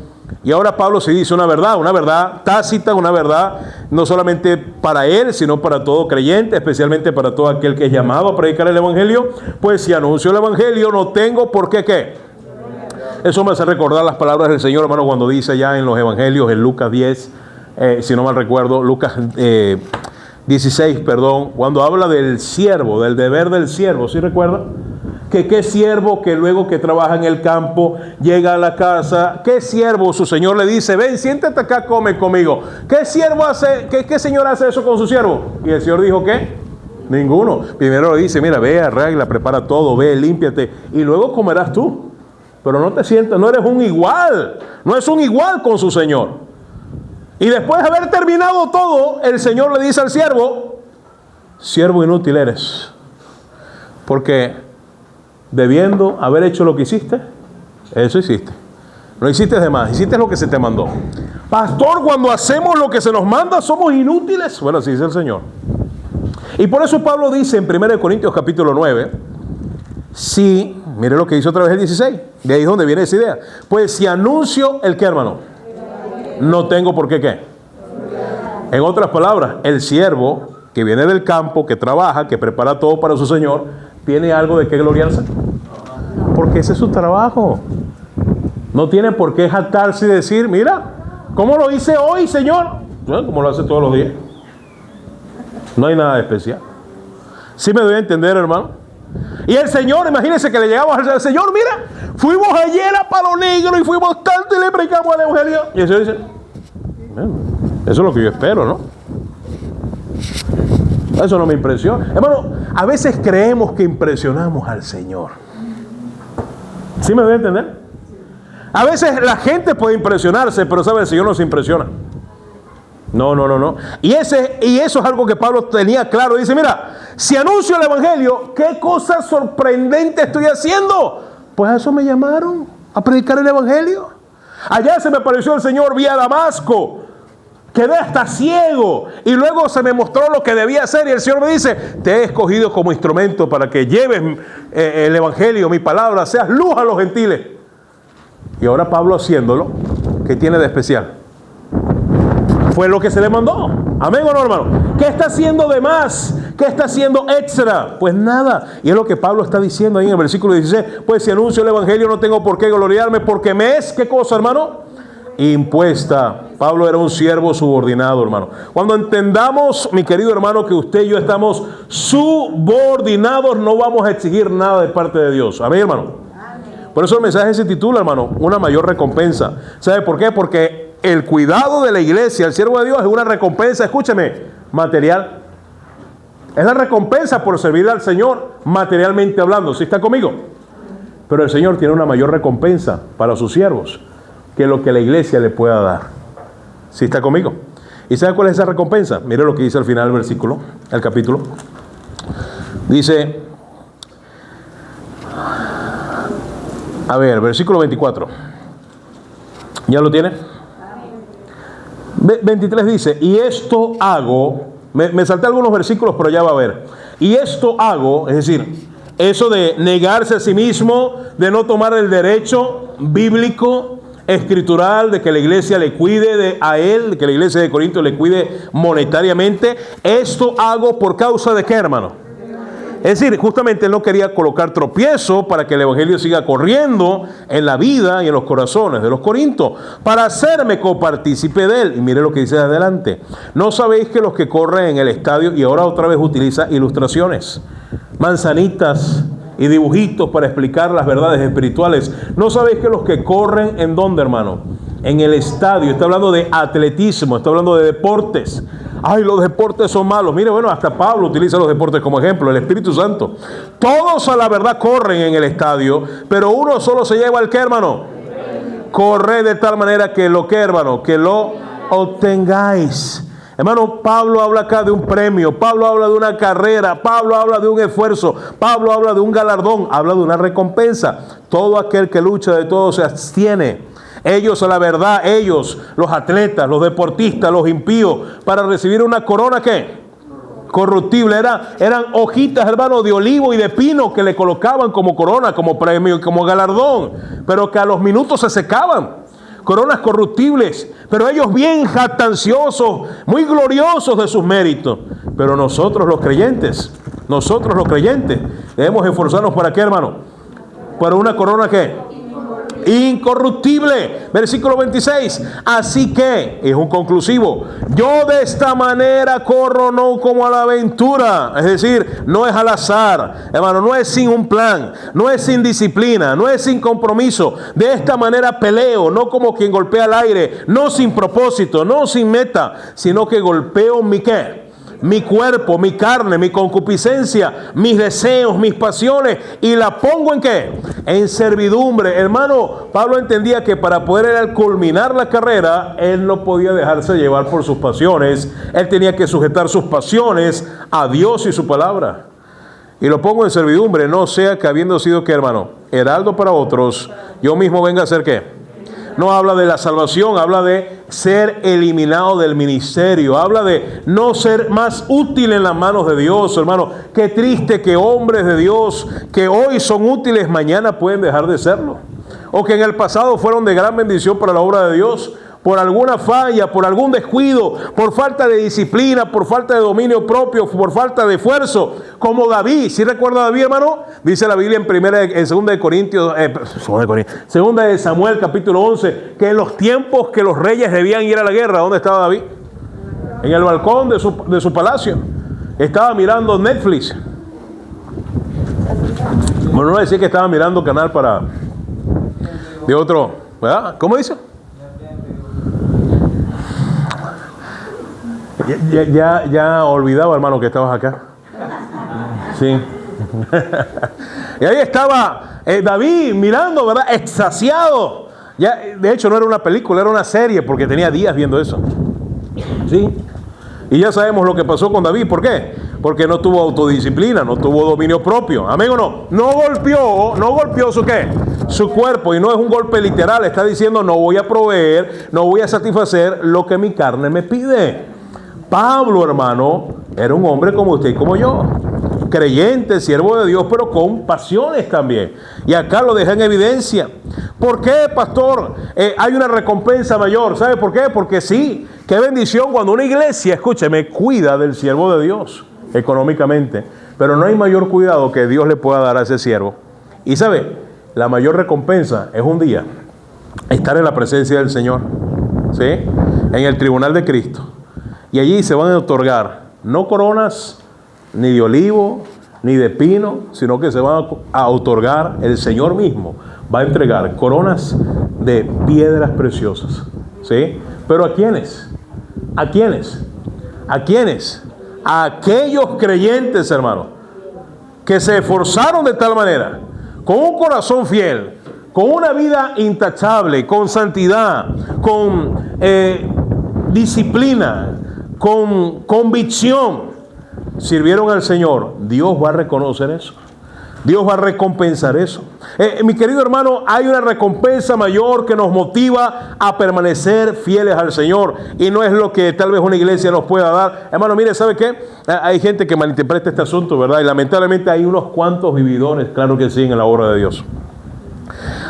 Y ahora Pablo se dice una verdad tácita, una verdad no solamente para él, sino para todo creyente, especialmente para todo aquel que es llamado a predicar el evangelio. Pues si anuncio el evangelio, no tengo por qué. Eso me hace recordar las palabras del Señor, hermano, cuando dice ya en los evangelios, en Lucas 10, si no mal recuerdo, Lucas 16, perdón, cuando habla del siervo, del deber del siervo, ¿sí recuerda? Que qué siervo que luego que trabaja en el campo llega a la casa, qué siervo su señor le dice, ven, siéntate acá, come conmigo. ¿Qué siervo hace, qué señor hace eso con su siervo? Y el señor dijo, ¿qué? Ninguno. Primero le dice, mira, ve, arregla, prepara todo, ve, límpiate y luego comerás tú. pero no te sientas, no eres un igual, no es un igual con su Señor. Y después de haber terminado todo, el Señor le dice al siervo, siervo inútil eres, porque debiendo haber hecho lo que hiciste, eso hiciste. No hiciste de más, hiciste lo que se te mandó. Pastor, cuando hacemos lo que se nos manda, somos inútiles. Bueno, así dice el Señor. Y por eso Pablo dice en 1 Corintios capítulo 9, si, mire lo que dice otra vez el 16, de ahí es donde viene esa idea. Pues si anuncio el qué, hermano, no tengo por qué. En otras palabras, el siervo que viene del campo, que trabaja, que prepara todo para su Señor, ¿tiene algo de qué gloriarse? Porque ese es su trabajo. No tiene por qué jactarse y decir, mira, ¿cómo lo hice hoy, Señor? Bueno, como lo hace todos los días. No hay nada de especial. ¿Sí me doy a entender, hermano? Y el Señor, imagínense que le llegamos al Señor, mira, fuimos ayer a Palo Negro y fuimos tanto y le predicamos el Evangelio. Y el Señor dice, bueno, eso es lo que yo espero, ¿no? Eso no me impresiona. Hermano, a veces creemos que impresionamos al Señor. ¿Sí me doy a entender? A veces la gente puede impresionarse, pero sabe, el Señor no se impresiona. No. Y eso es algo que Pablo tenía claro. Dice, mira, si anuncio el Evangelio, ¿qué cosa sorprendente estoy haciendo? Pues a eso me llamaron, a predicar el Evangelio. Allá se me apareció el Señor vía Damasco. Quedé hasta ciego. Y luego se me mostró lo que debía hacer. Y el Señor me dice, te he escogido como instrumento para que lleves el Evangelio, mi palabra, seas luz a los gentiles. Y ahora Pablo haciéndolo, ¿qué tiene de especial? Fue lo que se le mandó. ¿Amén o no, hermano? ¿Qué está haciendo de más? ¿Qué está haciendo extra? Pues nada. Y es lo que Pablo está diciendo ahí en el versículo 16. Pues si anuncio el Evangelio no tengo por qué gloriarme, porque me es, ¿qué cosa, hermano? Impuesta. Pablo era un siervo subordinado, hermano. Cuando entendamos, mi querido hermano, que usted y yo estamos subordinados, no vamos a exigir nada de parte de Dios. Amén, hermano. Por eso el mensaje se titula, hermano, una mayor recompensa. ¿Sabe por qué? Porque el cuidado de la iglesia, el siervo de Dios, es una recompensa, escúcheme, material. Es la recompensa por servir al Señor, materialmente hablando. ¿Sí está conmigo? Pero el Señor tiene una mayor recompensa para sus siervos que lo que la iglesia le pueda dar. ¿Sí está conmigo? ¿Y sabe cuál es esa recompensa? Mire lo que dice al final del versículo, el capítulo. Dice, a ver, versículo 24. ¿Ya lo tiene? 23 dice, y esto hago, me salté algunos versículos, pero ya va a ver. Y esto hago, es decir, eso de negarse a sí mismo, de no tomar el derecho bíblico, escritural, de que la iglesia le cuide a él, que la iglesia de Corinto le cuide monetariamente. Esto hago por causa de qué, hermano. Es decir, justamente él no quería colocar tropiezo para que el evangelio siga corriendo en la vida y en los corazones de los corintios, para hacerme copartícipe de él. Y mire lo que dice adelante. ¿No sabéis que los que corren en el estadio, y ahora otra vez utiliza ilustraciones, manzanitas y dibujitos para explicar las verdades espirituales? ¿No sabéis que los que corren en dónde, hermano? En el estadio. Está hablando de atletismo, está hablando de deportes. Ay, los deportes son malos. Mire, bueno, hasta Pablo utiliza los deportes como ejemplo, el Espíritu Santo. Todos a la verdad corren en el estadio, pero uno solo se lleva el qué, hermano. Corre de tal manera que lo que, hermano, que lo obtengáis. Hermano, Pablo habla acá de un premio, Pablo habla de una carrera, Pablo habla de un esfuerzo, Pablo habla de un galardón, habla de una recompensa. Todo aquel que lucha de todo se abstiene. Ellos a la verdad, ellos, los atletas, los deportistas, los impíos, para recibir una corona ¿qué? Corruptible. Eran hojitas, hermano, de olivo y de pino que le colocaban como corona, como premio y como galardón, pero que a los minutos se secaban. Coronas corruptibles, pero ellos bien jactanciosos, muy gloriosos de sus méritos. Pero nosotros los creyentes, debemos esforzarnos para qué, hermano, para una corona ¿qué? Incorruptible. Versículo 26. Así que, es un conclusivo, yo de esta manera corro no como a la aventura. Es decir, no es al azar, hermano, no es sin un plan, no es sin disciplina, no es sin compromiso. De esta manera peleo, no como quien golpea al aire, no sin propósito, no sin meta, sino que golpeo mi ¿qué? mi cuerpo, mi carne, mi concupiscencia, mis deseos, mis pasiones, y la pongo ¿en qué? En servidumbre. Hermano, Pablo entendía que para poder culminar la carrera, él no podía dejarse llevar por sus pasiones. Él tenía que sujetar sus pasiones a Dios y su palabra. Y lo pongo en servidumbre, no sea que habiendo sido, ¿qué, hermano? Heraldo para otros, yo mismo venga a ser, ¿qué? No habla de la salvación, habla de ser eliminado del ministerio, habla de no ser más útil en las manos de Dios, hermano. Qué triste que hombres de Dios que hoy son útiles, mañana pueden dejar de serlo. O que en el pasado fueron de gran bendición para la obra de Dios, por alguna falla, por algún descuido, por falta de disciplina, por falta de dominio propio, por falta de esfuerzo, como David. ¿Sí recuerda a David, hermano? Dice la Biblia en 2 de Corintios, 2 de Samuel, capítulo 11, que en los tiempos que los reyes debían ir a la guerra, ¿dónde estaba David? En el balcón de su palacio. Estaba mirando Netflix. Bueno, no decía que estaba mirando canal de otro, ¿verdad? ¿Cómo dice? Ya olvidaba, hermano, que estabas acá. Sí. Y ahí estaba David mirando, ¿verdad? Extasiado. Ya, de hecho, no era una película, era una serie, porque tenía días viendo eso. Sí. Y ya sabemos lo que pasó con David. ¿Por qué? Porque no tuvo autodisciplina, no tuvo dominio propio. ¿Amén o no? No golpeó su ¿qué? Su cuerpo. Y no es un golpe literal. Está diciendo, no voy a proveer, no voy a satisfacer lo que mi carne me pide. Pablo, hermano, era un hombre como usted y como yo, creyente, siervo de Dios, pero con pasiones también. Y acá lo deja en evidencia. ¿Por qué, pastor? Hay una recompensa mayor. ¿Sabe por qué? Porque sí, qué bendición cuando una iglesia, escúcheme, cuida del siervo de Dios económicamente. Pero no hay mayor cuidado que Dios le pueda dar a ese siervo. Y sabe, la mayor recompensa es un día estar en la presencia del Señor, ¿sí? En el tribunal de Cristo. Y allí se van a otorgar no coronas ni de olivo ni de pino, sino que se van a otorgar, el Señor mismo va a entregar coronas de piedras preciosas. ¿Sí? Pero ¿a quiénes? ¿A quiénes? ¿A quiénes? A aquellos creyentes, hermano, que se esforzaron de tal manera, con un corazón fiel, con una vida intachable, con santidad, con disciplina, con convicción, sirvieron al Señor. Dios va a reconocer eso. Dios va a recompensar eso. Mi querido hermano, hay una recompensa mayor que nos motiva a permanecer fieles al Señor. Y no es lo que tal vez una iglesia nos pueda dar. Hermano, mire, ¿sabe qué? Hay gente que malinterpreta este asunto, ¿verdad? Y lamentablemente hay unos cuantos vividores, claro que sí, en la obra de Dios.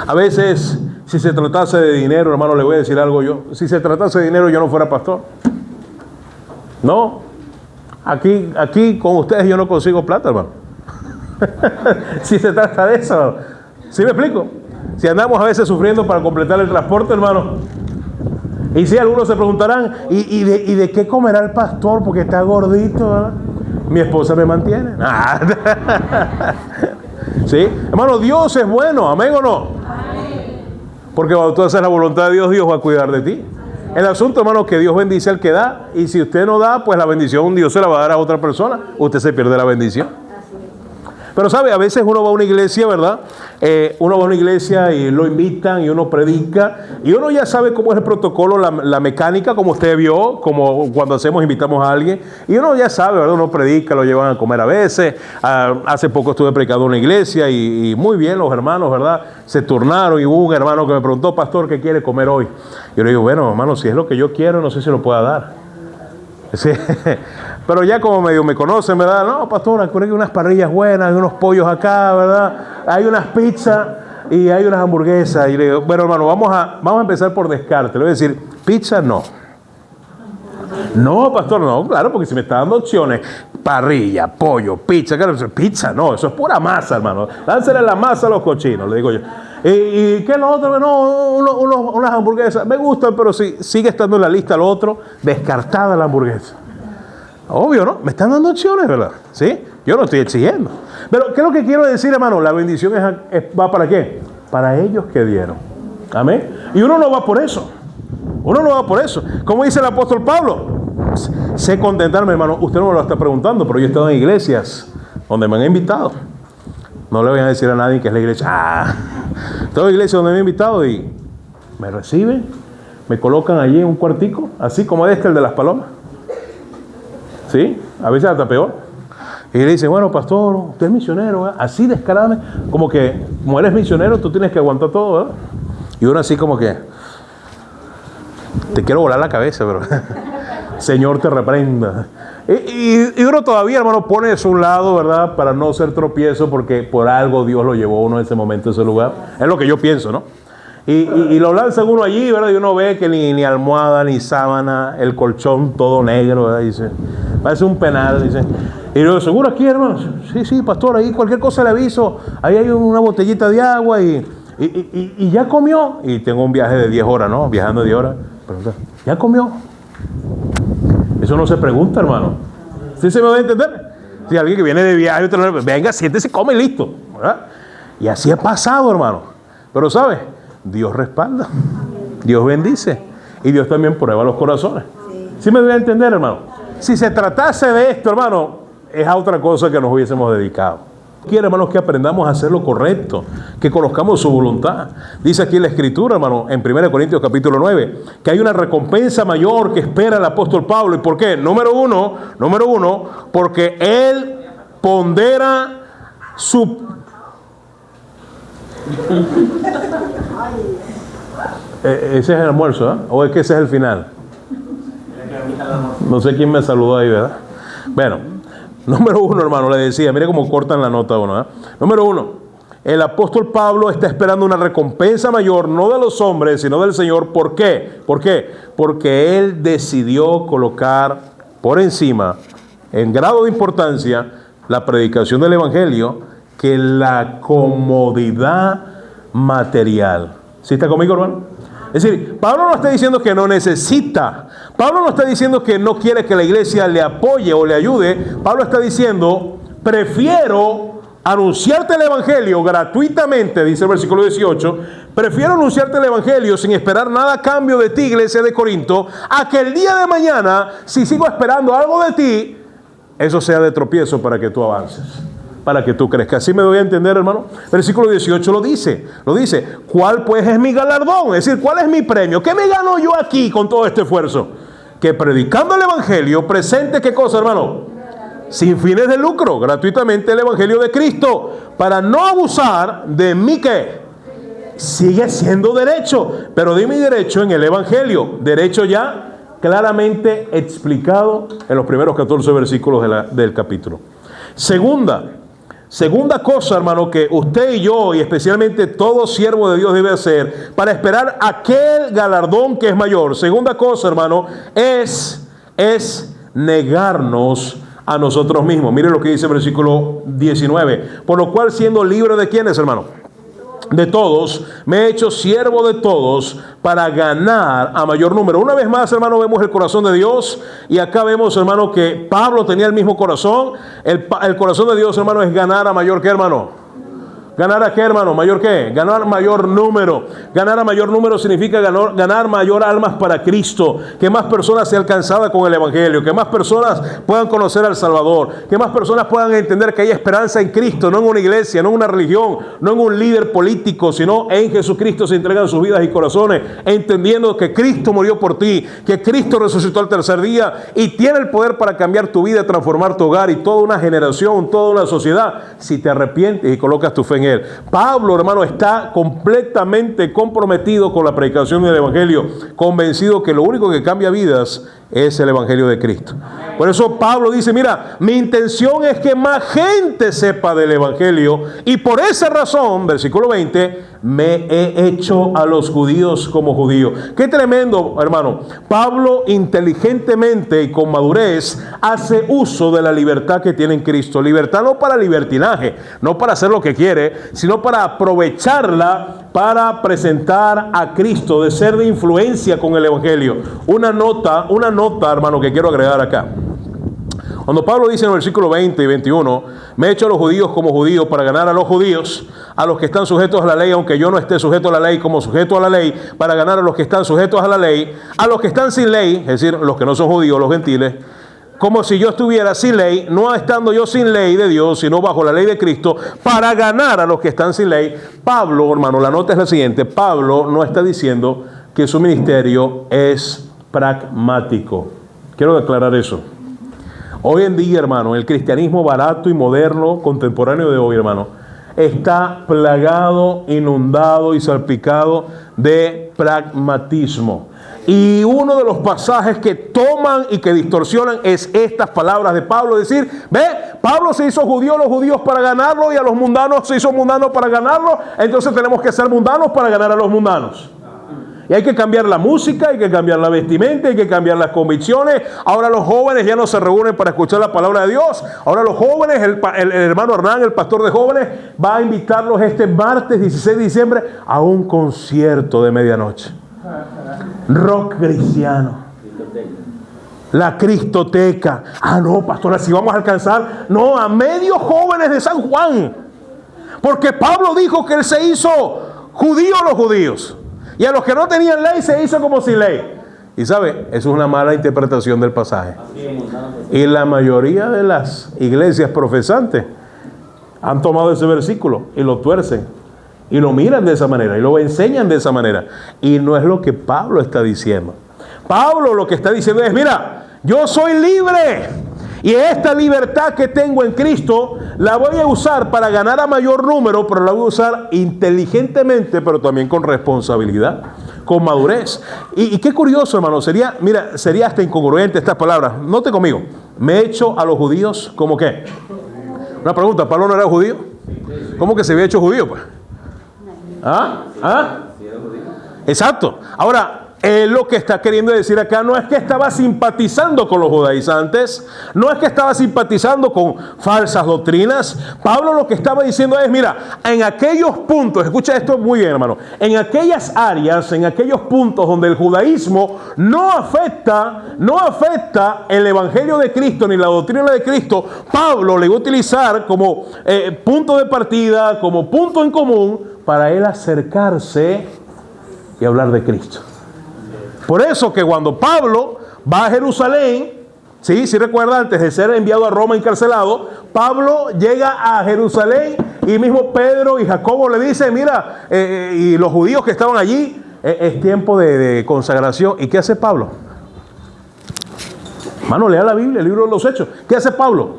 A veces, si se tratase de dinero, hermano, le voy a decir algo yo. Si se tratase de dinero, yo no fuera pastor. No, aquí con ustedes yo no consigo plata, hermano. Si se trata de eso, ¿sí me explico? Si andamos a veces sufriendo para completar el transporte, hermano. Y si algunos se preguntarán, ¿y de qué comerá el pastor? Porque está gordito, ¿verdad? Mi esposa me mantiene. ¿Sí? Hermano, Dios es bueno, ¿amén o no? Porque cuando tú haces la voluntad de Dios, Dios va a cuidar de ti. El asunto, hermano, es que Dios bendice al que da. Y si usted no da, pues la bendición Dios se la va a dar a otra persona. Usted se pierde la bendición. Pero sabe, a veces uno va a una iglesia, ¿verdad? Uno va a una iglesia y lo invitan y uno predica. Y uno ya sabe cómo es el protocolo, la mecánica, como usted vio, como cuando invitamos a alguien. Y uno ya sabe, ¿verdad? Uno predica, lo llevan a comer a veces. Hace poco estuve predicando en una iglesia y muy bien los hermanos, ¿verdad? Se turnaron y hubo un hermano que me preguntó, pastor, ¿qué quiere comer hoy? Yo le digo, bueno, hermano, si es lo que yo quiero, no sé si lo pueda dar. Sí. Pero ya como medio me conocen, ¿verdad? No, pastor, hay unas parrillas buenas, hay unos pollos acá, ¿verdad? Hay unas pizzas y hay unas hamburguesas. Y le digo, bueno, hermano, vamos a empezar por descarte. Le voy a decir, pizza no. No, pastor, no, claro, porque si me está dando opciones, parrilla, pollo, pizza, claro, pizza no, eso es pura masa, hermano. Láncele la masa a los cochinos, le digo yo. ¿Y qué es lo otro? No, unas hamburguesas, me gustan, pero si sigue estando en la lista lo otro, descartada la hamburguesa. Obvio, ¿no? Me están dando opciones, ¿verdad? ¿Sí? Yo no estoy exigiendo. Pero, ¿qué es lo que quiero decir, hermano? La bendición va ¿para qué? Para ellos que dieron. Amén. Y uno no va por eso. Uno no va por eso. Como dice el apóstol Pablo, sé contentarme, hermano. Usted no me lo está preguntando, pero yo he estado en iglesias donde me han invitado. No le voy a decir a nadie que es la iglesia. Estoy en iglesias donde me han invitado y me reciben, me colocan allí en un cuartico, así como el de las palomas. ¿Sí? A veces hasta peor. Y le dicen, bueno, pastor, usted es misionero, ¿verdad? Así descaradamente, como eres misionero, tú tienes que aguantar todo, ¿verdad? Y uno así como que, te quiero volar la cabeza, pero Señor te reprenda. Y uno todavía, hermano, pone eso a un lado, ¿verdad? Para no ser tropiezo, porque por algo Dios lo llevó a uno en ese momento, en ese lugar. Es lo que yo pienso, ¿no? Y lo lanzan uno allí, ¿verdad? Y uno ve que ni almohada, ni sábana, el colchón todo negro, ¿verdad? Dice, parece un penal, dice. Y yo, ¿seguro aquí, hermano? Sí, pastor, ahí cualquier cosa le aviso. Ahí hay una botellita de agua y ya comió. Y tengo un viaje de 10 horas, ¿no? Viajando 10 horas. ¿Ya comió? Eso no se pregunta, hermano. ¿Sí se me va a entender? Si alguien que viene de viaje, venga, siéntese, come y listo, ¿verdad? Y así ha pasado, hermano. Pero, ¿sabes? Dios respalda. Dios bendice. Y Dios también prueba los corazones. ¿Sí me voy a entender, hermano? Si se tratase de esto, hermano, es a otra cosa que nos hubiésemos dedicado. Quiere, hermanos, que aprendamos a hacer lo correcto, que conozcamos su voluntad. Dice aquí la Escritura, hermano, en 1 Corintios capítulo 9, que hay una recompensa mayor que espera el apóstol Pablo. ¿Y por qué? Número uno, porque él pondera su... Ese es el almuerzo, ¿eh? ¿O es que ese es el final? No sé quién me saludó ahí, ¿verdad? Bueno, número uno, hermano, le decía, mire cómo cortan la nota uno, ¿eh? Número uno, el apóstol Pablo está esperando una recompensa mayor, no de los hombres, sino del Señor. ¿Por qué? Porque él decidió colocar por encima, en grado de importancia, la predicación del Evangelio, que la comodidad material. ¿Sí está conmigo, hermano? Es decir, Pablo no está diciendo que no necesita. Pablo no está diciendo que no quiere que la iglesia le apoye o le ayude. Pablo está diciendo, prefiero anunciarte el Evangelio gratuitamente, dice el versículo 18. Prefiero anunciarte el Evangelio sin esperar nada a cambio de ti, iglesia de Corinto, a que el día de mañana, si sigo esperando algo de ti, eso sea de tropiezo para que tú avances, para que tú crezcas. ¿Así me voy a entender, hermano? Versículo 18 lo dice. ¿Cuál pues es mi galardón? Es decir, ¿cuál es mi premio? ¿Qué me gano yo aquí con todo este esfuerzo? Que predicando el Evangelio presente, ¿qué cosa, hermano? Sin fines de lucro, gratuitamente el Evangelio de Cristo, para no abusar de mí, ¿qué? Sigue siendo derecho, pero de mi derecho en el Evangelio. Derecho ya claramente explicado en los primeros 14 versículos del capítulo. Segunda cosa, hermano, que usted y yo, y especialmente todo siervo de Dios debe hacer para esperar aquel galardón que es mayor. Segunda cosa, hermano, es negarnos a nosotros mismos. Mire lo que dice el versículo 19. Por lo cual, siendo libre de ¿quiénes, hermano? De todos, me he hecho siervo de todos para ganar a mayor número. Una vez más, hermano, vemos el corazón de Dios. Y acá vemos, hermano, que Pablo tenía el mismo corazón. El corazón de Dios, hermano, es ganar a mayor ¿qué, hermano? ¿Ganar a qué, hermano? ¿Mayor qué? Ganar mayor número. Ganar a mayor número significa ganar mayor almas para Cristo. Que más personas sean alcanzadas con el Evangelio. Que más personas puedan conocer al Salvador. Que más personas puedan entender que hay esperanza en Cristo. No en una iglesia, no en una religión, no en un líder político, sino en Jesucristo se entregan sus vidas y corazones. Entendiendo que Cristo murió por ti. Que Cristo resucitó al tercer día. Y tiene el poder para cambiar tu vida, transformar tu hogar y toda una generación, toda una sociedad. Si te arrepientes y colocas tu fe en Él. Pablo, hermano, está completamente comprometido con la predicación del Evangelio, convencido que lo único que cambia vidas es el Evangelio de Cristo. Por eso Pablo dice, mira, mi intención es que más gente sepa del Evangelio y por esa razón, versículo 20, me he hecho a los judíos como judío. Qué tremendo, hermano. Pablo inteligentemente y con madurez hace uso de la libertad que tiene en Cristo. Libertad no para libertinaje, no para hacer lo que quiere, sino para aprovecharla para presentar a Cristo, de ser de influencia con el Evangelio. Una nota, hermano, que quiero agregar acá. Cuando Pablo dice en el versículo 20 y 21, me he hecho a los judíos como judíos para ganar a los judíos, a los que están sujetos a la ley, aunque yo no esté sujeto a la ley como sujeto a la ley, para ganar a los que están sujetos a la ley, a los que están sin ley, es decir, los que no son judíos, los gentiles, como si yo estuviera sin ley, no estando yo sin ley de Dios, sino bajo la ley de Cristo, para ganar a los que están sin ley. Pablo, hermano, la nota es la siguiente: Pablo no está diciendo que su ministerio es pragmático. Quiero aclarar eso. Hoy en día, hermano, el cristianismo barato y moderno, contemporáneo de hoy, hermano, está plagado, inundado y salpicado de pragmatismo. Y uno de los pasajes que toman y que distorsionan es estas palabras de Pablo, decir, ve, Pablo se hizo judío a los judíos para ganarlo y a los mundanos se hizo mundano para ganarlo, entonces tenemos que ser mundanos para ganar a los mundanos. Y hay que cambiar la música, hay que cambiar la vestimenta, hay que cambiar las convicciones. Ahora los jóvenes ya no se reúnen para escuchar la palabra de Dios. Ahora los jóvenes, el hermano Hernán, el pastor de jóvenes, va a invitarlos este martes 16 de diciembre a un concierto de medianoche. Rock cristiano. La Cristoteca. Ah, no, pastor, así vamos a alcanzar. No, a medios jóvenes de San Juan. Porque Pablo dijo que él se hizo judío a los judíos. Y a los que no tenían ley se hizo como sin ley. Y sabe, eso es una mala interpretación del pasaje. Y la mayoría de las iglesias profesantes han tomado ese versículo y lo tuercen. Y lo miran de esa manera y lo enseñan de esa manera. Y no es lo que Pablo está diciendo. Pablo lo que está diciendo es, mira, yo soy libre. Y esta libertad que tengo en Cristo la voy a usar para ganar a mayor número, pero la voy a usar inteligentemente, pero también con responsabilidad, con madurez. Y qué curioso, hermano, sería hasta incongruente estas palabras. Note conmigo, me he hecho a los judíos como qué. Una pregunta, ¿Pablo no era judío? ¿Cómo que se había hecho judío, pues? Exacto. Ahora, él lo que está queriendo decir acá no es que estaba simpatizando con los judaizantes, no es que estaba simpatizando con falsas doctrinas. Pablo lo que estaba diciendo es, mira, en aquellos puntos, escucha esto muy bien, hermano, en aquellas áreas, en aquellos puntos donde el judaísmo no afecta el evangelio de Cristo ni la doctrina de Cristo, Pablo le va a utilizar como punto de partida, como punto en común para él acercarse y hablar de Cristo. Por eso que cuando Pablo va a Jerusalén, sí recuerda, antes de ser enviado a Roma encarcelado, Pablo llega a Jerusalén y mismo Pedro y Jacobo le dicen, mira, y los judíos que estaban allí, es tiempo de consagración. ¿Y qué hace Pablo? Hermano, lea la Biblia, el libro de los Hechos. ¿Qué hace Pablo?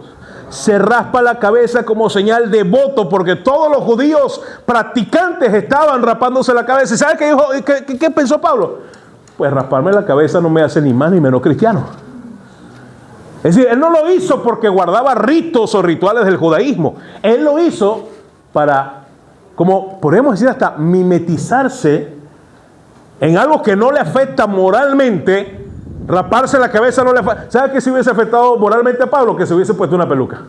Se raspa la cabeza como señal de voto, porque todos los judíos practicantes estaban rapándose la cabeza. ¿Y sabe qué pensó Pablo? Pues rasparme la cabeza no me hace ni más ni menos cristiano. Es decir, él no lo hizo porque guardaba ritos o rituales del judaísmo. Él lo hizo para, como podemos decir, hasta mimetizarse en algo que no le afecta moralmente. Raparse la cabeza no le afecta. ¿Sabe qué se hubiese afectado moralmente a Pablo? Que se hubiese puesto una peluca.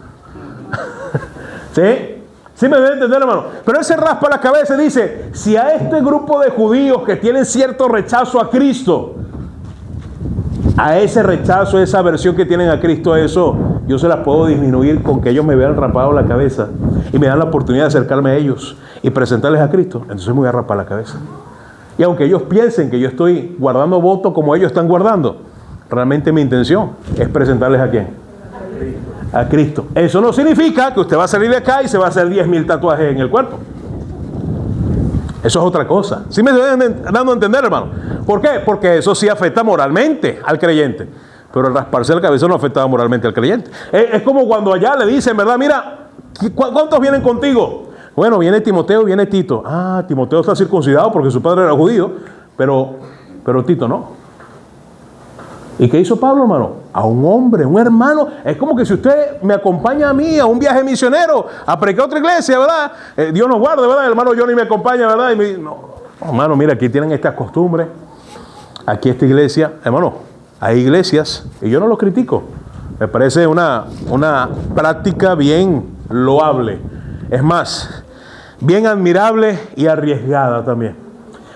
¿Sí? ¿Sí me debe entender, hermano? Pero él se raspa la cabeza y dice, si a este grupo de judíos que tienen cierto rechazo a Cristo, a ese rechazo, esa aversión que tienen a Cristo, eso, yo se las puedo disminuir con que ellos me vean rapado la cabeza y me dan la oportunidad de acercarme a ellos y presentarles a Cristo, entonces me voy a rapar la cabeza. Y aunque ellos piensen que yo estoy guardando voto como ellos están guardando, realmente mi intención es presentarles ¿a quién? A Cristo. Eso no significa que usted va a salir de acá y se va a hacer 10,000 tatuajes en el cuerpo. Eso es otra cosa. ¿Sí me estoy dando a entender, hermano? ¿Por qué? Porque eso sí afecta moralmente al creyente. Pero el rasparse la cabeza no afecta moralmente al creyente. Es como cuando allá le dicen, ¿verdad? Mira, ¿cuántos vienen contigo? Bueno, viene Timoteo y viene Tito. Ah, Timoteo está circuncidado porque su padre era judío, pero Tito no. ¿Y qué hizo Pablo, hermano? A un hombre, un hermano. Es como que si usted me acompaña a mí a un viaje misionero, a predicar otra iglesia, ¿verdad? Dios nos guarde, ¿verdad? El hermano Johnny me acompaña, ¿verdad? Y me dice, no, hermano, mira, aquí tienen estas costumbres. Aquí esta iglesia, hermano, hay iglesias, y yo no lo critico. Me parece una práctica bien loable. Es más, bien admirable y arriesgada también.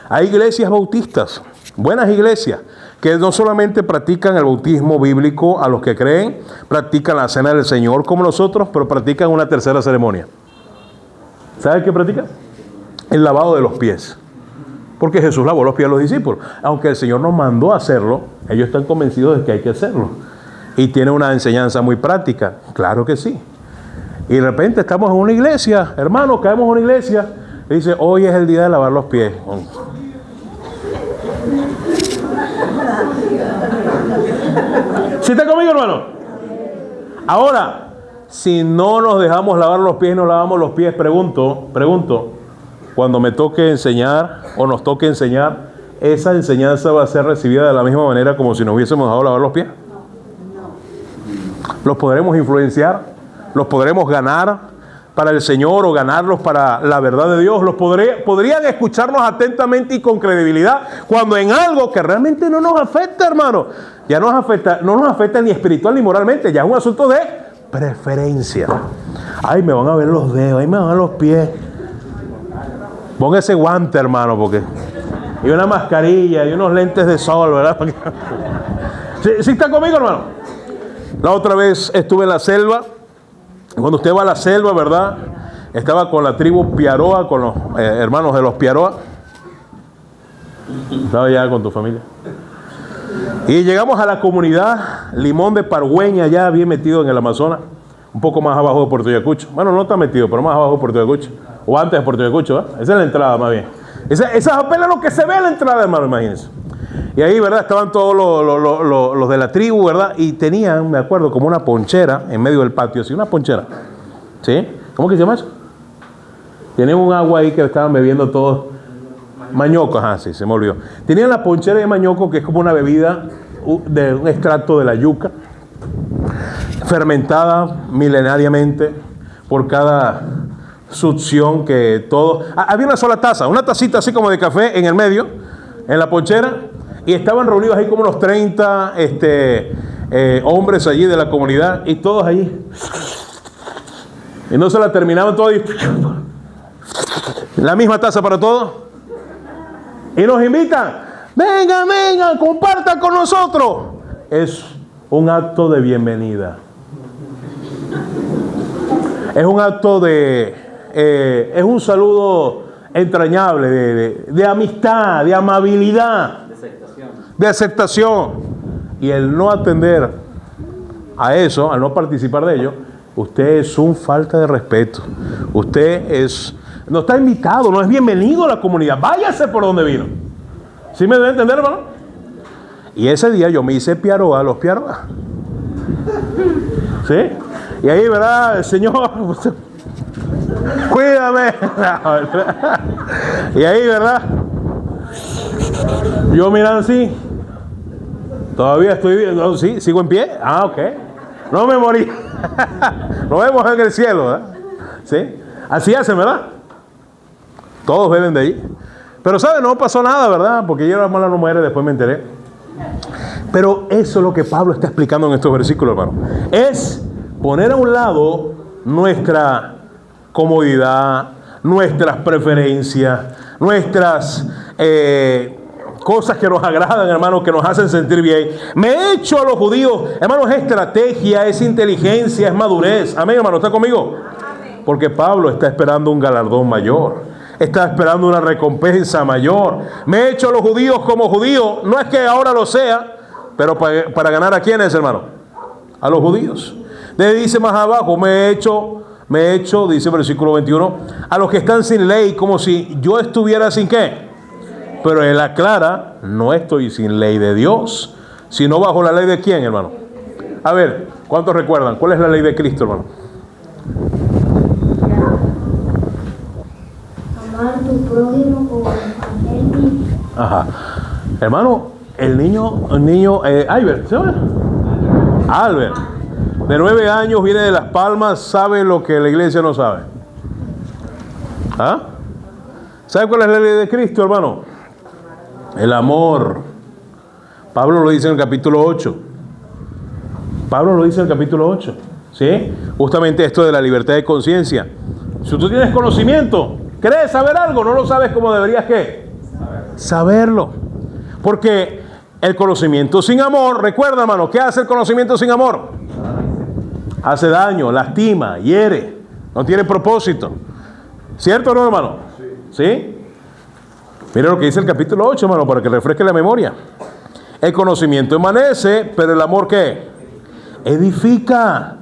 Hay iglesias bautistas, buenas iglesias, que no solamente practican el bautismo bíblico a los que creen, practican la cena del Señor como nosotros, pero practican una tercera ceremonia. ¿Sabe qué practican? El lavado de los pies. Porque Jesús lavó los pies a los discípulos. Aunque el Señor nos mandó a hacerlo, ellos están convencidos de que hay que hacerlo. Y tiene una enseñanza muy práctica. Claro que sí. Y de repente estamos en una iglesia, hermanos, caemos en una iglesia, y dice, hoy es el día de lavar los pies. ¿Sí está conmigo, hermano? Ahora, si no nos dejamos lavar los pies y no lavamos los pies, pregunto, cuando me toque enseñar o nos toque enseñar, ¿esa enseñanza va a ser recibida de la misma manera como si nos hubiésemos dejado lavar los pies? ¿Los podremos influenciar? ¿Los podremos ganar para el Señor o ganarlos para la verdad de Dios? ¿Podrían escucharnos atentamente y con credibilidad cuando en algo que realmente no nos afecta, hermano? Ya no nos afecta ni espiritual ni moralmente, ya es un asunto de preferencia. Ay, me van a ver los dedos, ay, me van a ver los pies. Ponga ese guante, hermano, porque... Y una mascarilla y unos lentes de sol, ¿verdad? ¿Sí está conmigo, hermano? La otra vez estuve en la selva. Cuando usted va a la selva, ¿verdad? Estaba con la tribu Piaroa, con los hermanos de los Piaroa. Estaba ya con tu familia. Y llegamos a la comunidad Limón de Pargüeña, ya bien metido en el Amazonas. Un poco más abajo de Puerto Ayacucho. Bueno, no está metido, pero más abajo de Puerto Ayacucho. O antes de Puerto Ayacucho, ¿eh? Esa es la entrada, más bien. Esa es apenas lo que se ve en la entrada, hermano, imagínense. Y ahí, ¿verdad? Estaban todos los de la tribu, ¿verdad? Y tenían, me acuerdo, como una ponchera en medio del patio, así, una ponchera. ¿Sí? ¿Cómo que se llama eso? Tenían un agua ahí que estaban bebiendo todos. Mañoco, ajá, sí, se me olvidó. Tenían la ponchera de mañoco, que es como una bebida de un extracto de la yuca, fermentada milenariamente por cada succión que todo... había una sola taza, una tacita así como de café en el medio, en la ponchera, y estaban reunidos ahí como unos 30 hombres allí de la comunidad, y todos allí. Y no se la terminaban todos. La misma taza para todos. Y nos invitan. Vengan, compartan con nosotros. Es un acto de bienvenida. Es un acto es un saludo entrañable de amistad, de amabilidad, de aceptación. Y el no atender a eso, al no participar de ello, usted es un falta de respeto. Usted no está invitado, no es bienvenido a la comunidad. Váyase por donde vino. ¿Sí me debe entender, hermano? Y ese día yo me hice Piaroa, los Piaroa. ¿Sí? Y ahí, ¿verdad? El Señor, cuídame. Y ahí, ¿verdad? Yo mirando así. Todavía estoy viendo. Sí, sigo en pie. Ah, ok. No me morí. Nos vemos en el cielo, ¿verdad? ¿Sí? Así hacen, ¿verdad? Todos beben de ahí. Pero, ¿sabe? No pasó nada, ¿verdad? Porque yo la mala no muere, después me enteré. Pero eso es lo que Pablo está explicando en estos versículos, hermano. Es poner a un lado nuestra comodidad, nuestras preferencias, nuestras cosas que nos agradan, hermano, que nos hacen sentir bien. Me he hecho a los judíos, hermano, es estrategia, es inteligencia, es madurez. Amén, hermano, ¿está conmigo? Porque Pablo está esperando un galardón mayor. Está esperando una recompensa mayor. Me he hecho a los judíos como judío. No es que ahora lo sea, pero para ganar a quiénes, hermano. A los judíos. Le dice más abajo, me he hecho, dice el versículo 21, a los que están sin ley, como si yo estuviera sin qué. Pero él aclara, no estoy sin ley de Dios, sino bajo la ley de quién, hermano. A ver, ¿cuántos recuerdan? ¿Cuál es la ley de Cristo, hermano? Amar tu prójimo como a él mismo. Ajá. Hermano, el niño, Albert, ¿se llama? Albert, de 9 años, viene de Las Palmas, sabe lo que la iglesia no sabe. ¿Ah? ¿Sabe cuál es la ley de Cristo, hermano? El amor. Pablo lo dice en el capítulo 8. ¿Sí? Justamente esto de la libertad de conciencia. Si tú tienes conocimiento, ¿crees saber algo? No lo sabes como deberías, ¿qué? Saberlo. Porque El conocimiento sin amor, recuerda, hermano, ¿qué hace el conocimiento sin amor? Hace daño, lastima, hiere, no tiene propósito. ¿Cierto o no, hermano? ¿Sí? Mire lo que dice el capítulo 8, hermano, para que refresque la memoria. El conocimiento emanece, pero el amor, ¿qué? Edifica.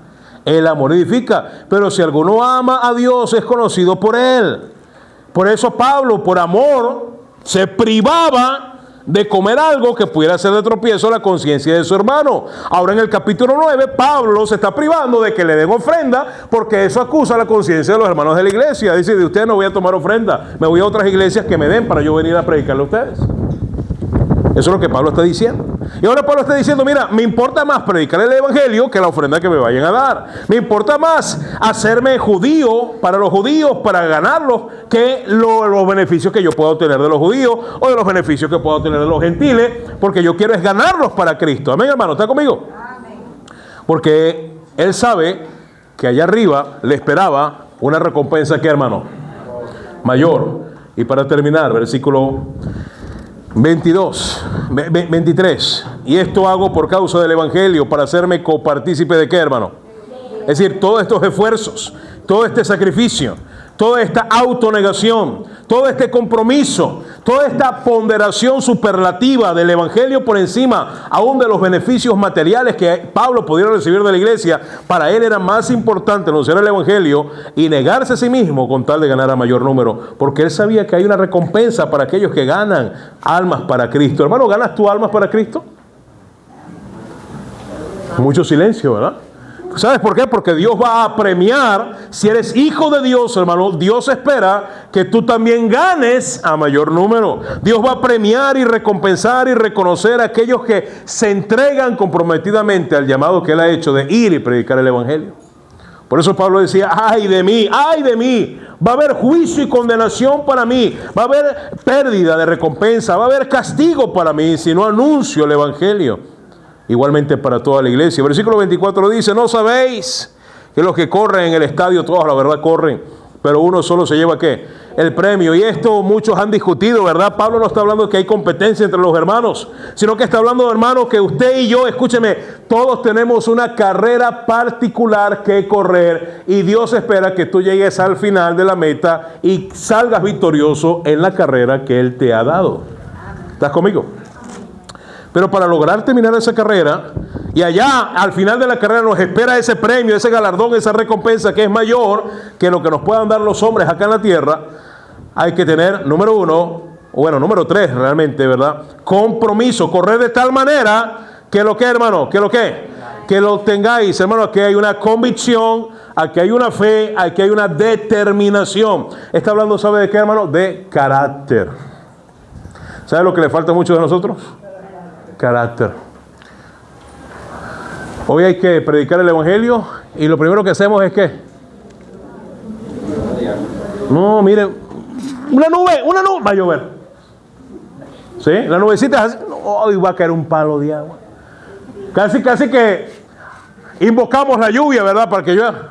El amor edifica. Pero si alguno ama a Dios, es conocido por Él. Por eso Pablo, por amor, se privaba de comer algo que pudiera ser de tropiezo a la conciencia de su hermano. Ahora en el capítulo 9, Pablo se está privando de que le den ofrenda, porque eso acusa la conciencia de los hermanos de la iglesia. Dice, de ustedes no voy a tomar ofrenda, me voy a otras iglesias que me den para yo venir a predicarle a ustedes. Eso es lo que Pablo está diciendo. Y ahora Pablo está diciendo, mira, me importa más predicar el evangelio que la ofrenda que me vayan a dar. Me importa más hacerme judío para los judíos, para ganarlos, que los beneficios que yo puedo obtener de los judíos o de los beneficios que puedo obtener de los gentiles, porque yo quiero es ganarlos para Cristo. Amén, hermano, ¿está conmigo? Amén. Porque él sabe que allá arriba le esperaba una recompensa, ¿qué, hermano? Mayor. Y para terminar, versículo 23. Y esto hago por causa del evangelio, para hacerme copartícipe de qué, hermano. Es decir, todos estos esfuerzos, todo este sacrificio, toda esta autonegación, todo este compromiso, toda esta ponderación superlativa del evangelio por encima aún de los beneficios materiales que Pablo pudiera recibir de la iglesia, para él era más importante anunciar el evangelio y negarse a sí mismo con tal de ganar a mayor número, porque él sabía que hay una recompensa para aquellos que ganan almas para Cristo. Hermano, ¿ganas tú almas para Cristo? Mucho silencio, ¿verdad? ¿Sabes por qué? Porque Dios va a premiar. Si eres hijo de Dios, hermano, Dios espera que tú también ganes a mayor número. Dios va a premiar y recompensar y reconocer a aquellos que se entregan comprometidamente al llamado que Él ha hecho de ir y predicar el evangelio. Por eso Pablo decía, ay de mí, va a haber juicio y condenación para mí, va a haber pérdida de recompensa, va a haber castigo para mí si no anuncio el evangelio. Igualmente para toda la iglesia. Versículo 24 dice, ¿no sabéis que los que corren en el estadio, todos la verdad corren, pero uno solo se lleva ¿qué? El premio? Y esto muchos han discutido, ¿verdad? Pablo no está hablando de que hay competencia entre los hermanos, sino que está hablando, hermanos, que usted y yo, escúcheme, todos tenemos una carrera particular que correr, y Dios espera que tú llegues al final de la meta y salgas victorioso en la carrera que Él te ha dado. ¿Estás conmigo? Pero para lograr terminar esa carrera, y allá al final de la carrera nos espera ese premio, ese galardón, esa recompensa que es mayor que lo que nos puedan dar los hombres acá en la tierra, hay que tener, número 3 realmente, ¿verdad? Compromiso, correr de tal manera que lo que, hermano, que lo tengáis, hermano. Aquí hay una convicción, aquí hay una fe, aquí hay una determinación. Está hablando, ¿sabe de qué, hermano? De carácter. ¿Sabe lo que le falta a muchos de nosotros? Carácter. Hoy hay que predicar el evangelio y lo primero que hacemos es ¿qué? No, miren, una nube va a llover. ¿Sí? La nubecita es así, hoy va a caer un palo de agua. Casi que invocamos la lluvia, ¿verdad? Para que llueva.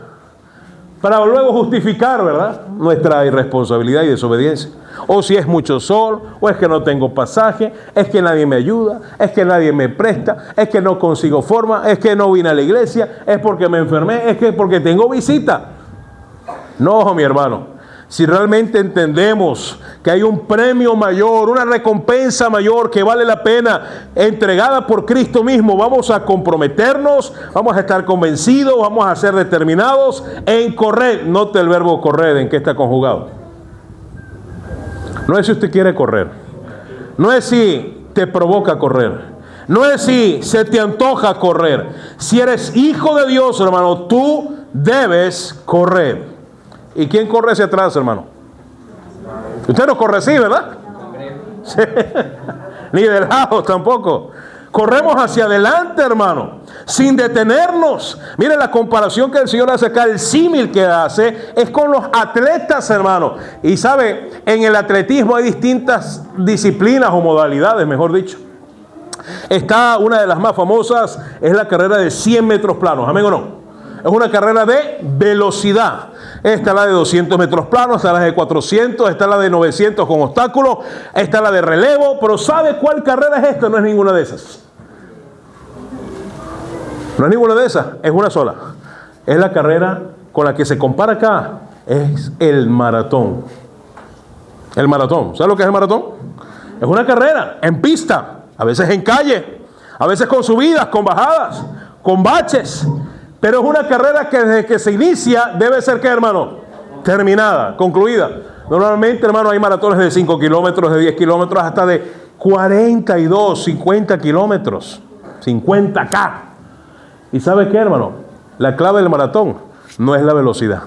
Para luego justificar, ¿verdad? Nuestra irresponsabilidad y desobediencia. O si es mucho sol, o es que no tengo pasaje, es que nadie me ayuda, es que nadie me presta, es que no consigo forma, es que no vine a la iglesia, es porque me enfermé, es que porque tengo visita. No, mi hermano. Si realmente entendemos que hay un premio mayor, una recompensa mayor que vale la pena, entregada por Cristo mismo, vamos a comprometernos, vamos a estar convencidos, vamos a ser determinados en correr. Note el verbo correr, ¿en qué está conjugado? No es si usted quiere correr, no es si te provoca correr, no es si se te antoja correr. Si eres hijo de Dios, hermano, tú debes correr. ¿Y quién corre hacia atrás, hermano? Usted no corre así, ¿verdad? Sí. Ni de lado tampoco. Corremos hacia adelante, hermano, sin detenernos. Mire la comparación que el Señor hace acá, el símil que hace es con los atletas, hermano. Y sabe, en el atletismo hay distintas disciplinas o modalidades, mejor dicho. Está una de las más famosas, es la carrera de 100 metros planos, ¿amén o no? Es una carrera de velocidad. Está la de 200 metros planos, está la de 400, está la de 900 con obstáculos, está la de relevo. Pero ¿sabe cuál carrera es esta? No es ninguna de esas. No es ninguna de esas, es una sola. Es la carrera con la que se compara acá, es el maratón. El maratón, ¿sabe lo que es el maratón? Es una carrera en pista, a veces en calle, a veces con subidas, con bajadas, con baches. Pero es una carrera que desde que se inicia debe ser, ¿qué, hermano? Terminada, concluida. Normalmente, hermano, hay maratones de 5 kilómetros, de 10 kilómetros, hasta de 42, 50 kilómetros, 50K. ¿Y sabe qué, hermano? La clave del maratón no es la velocidad.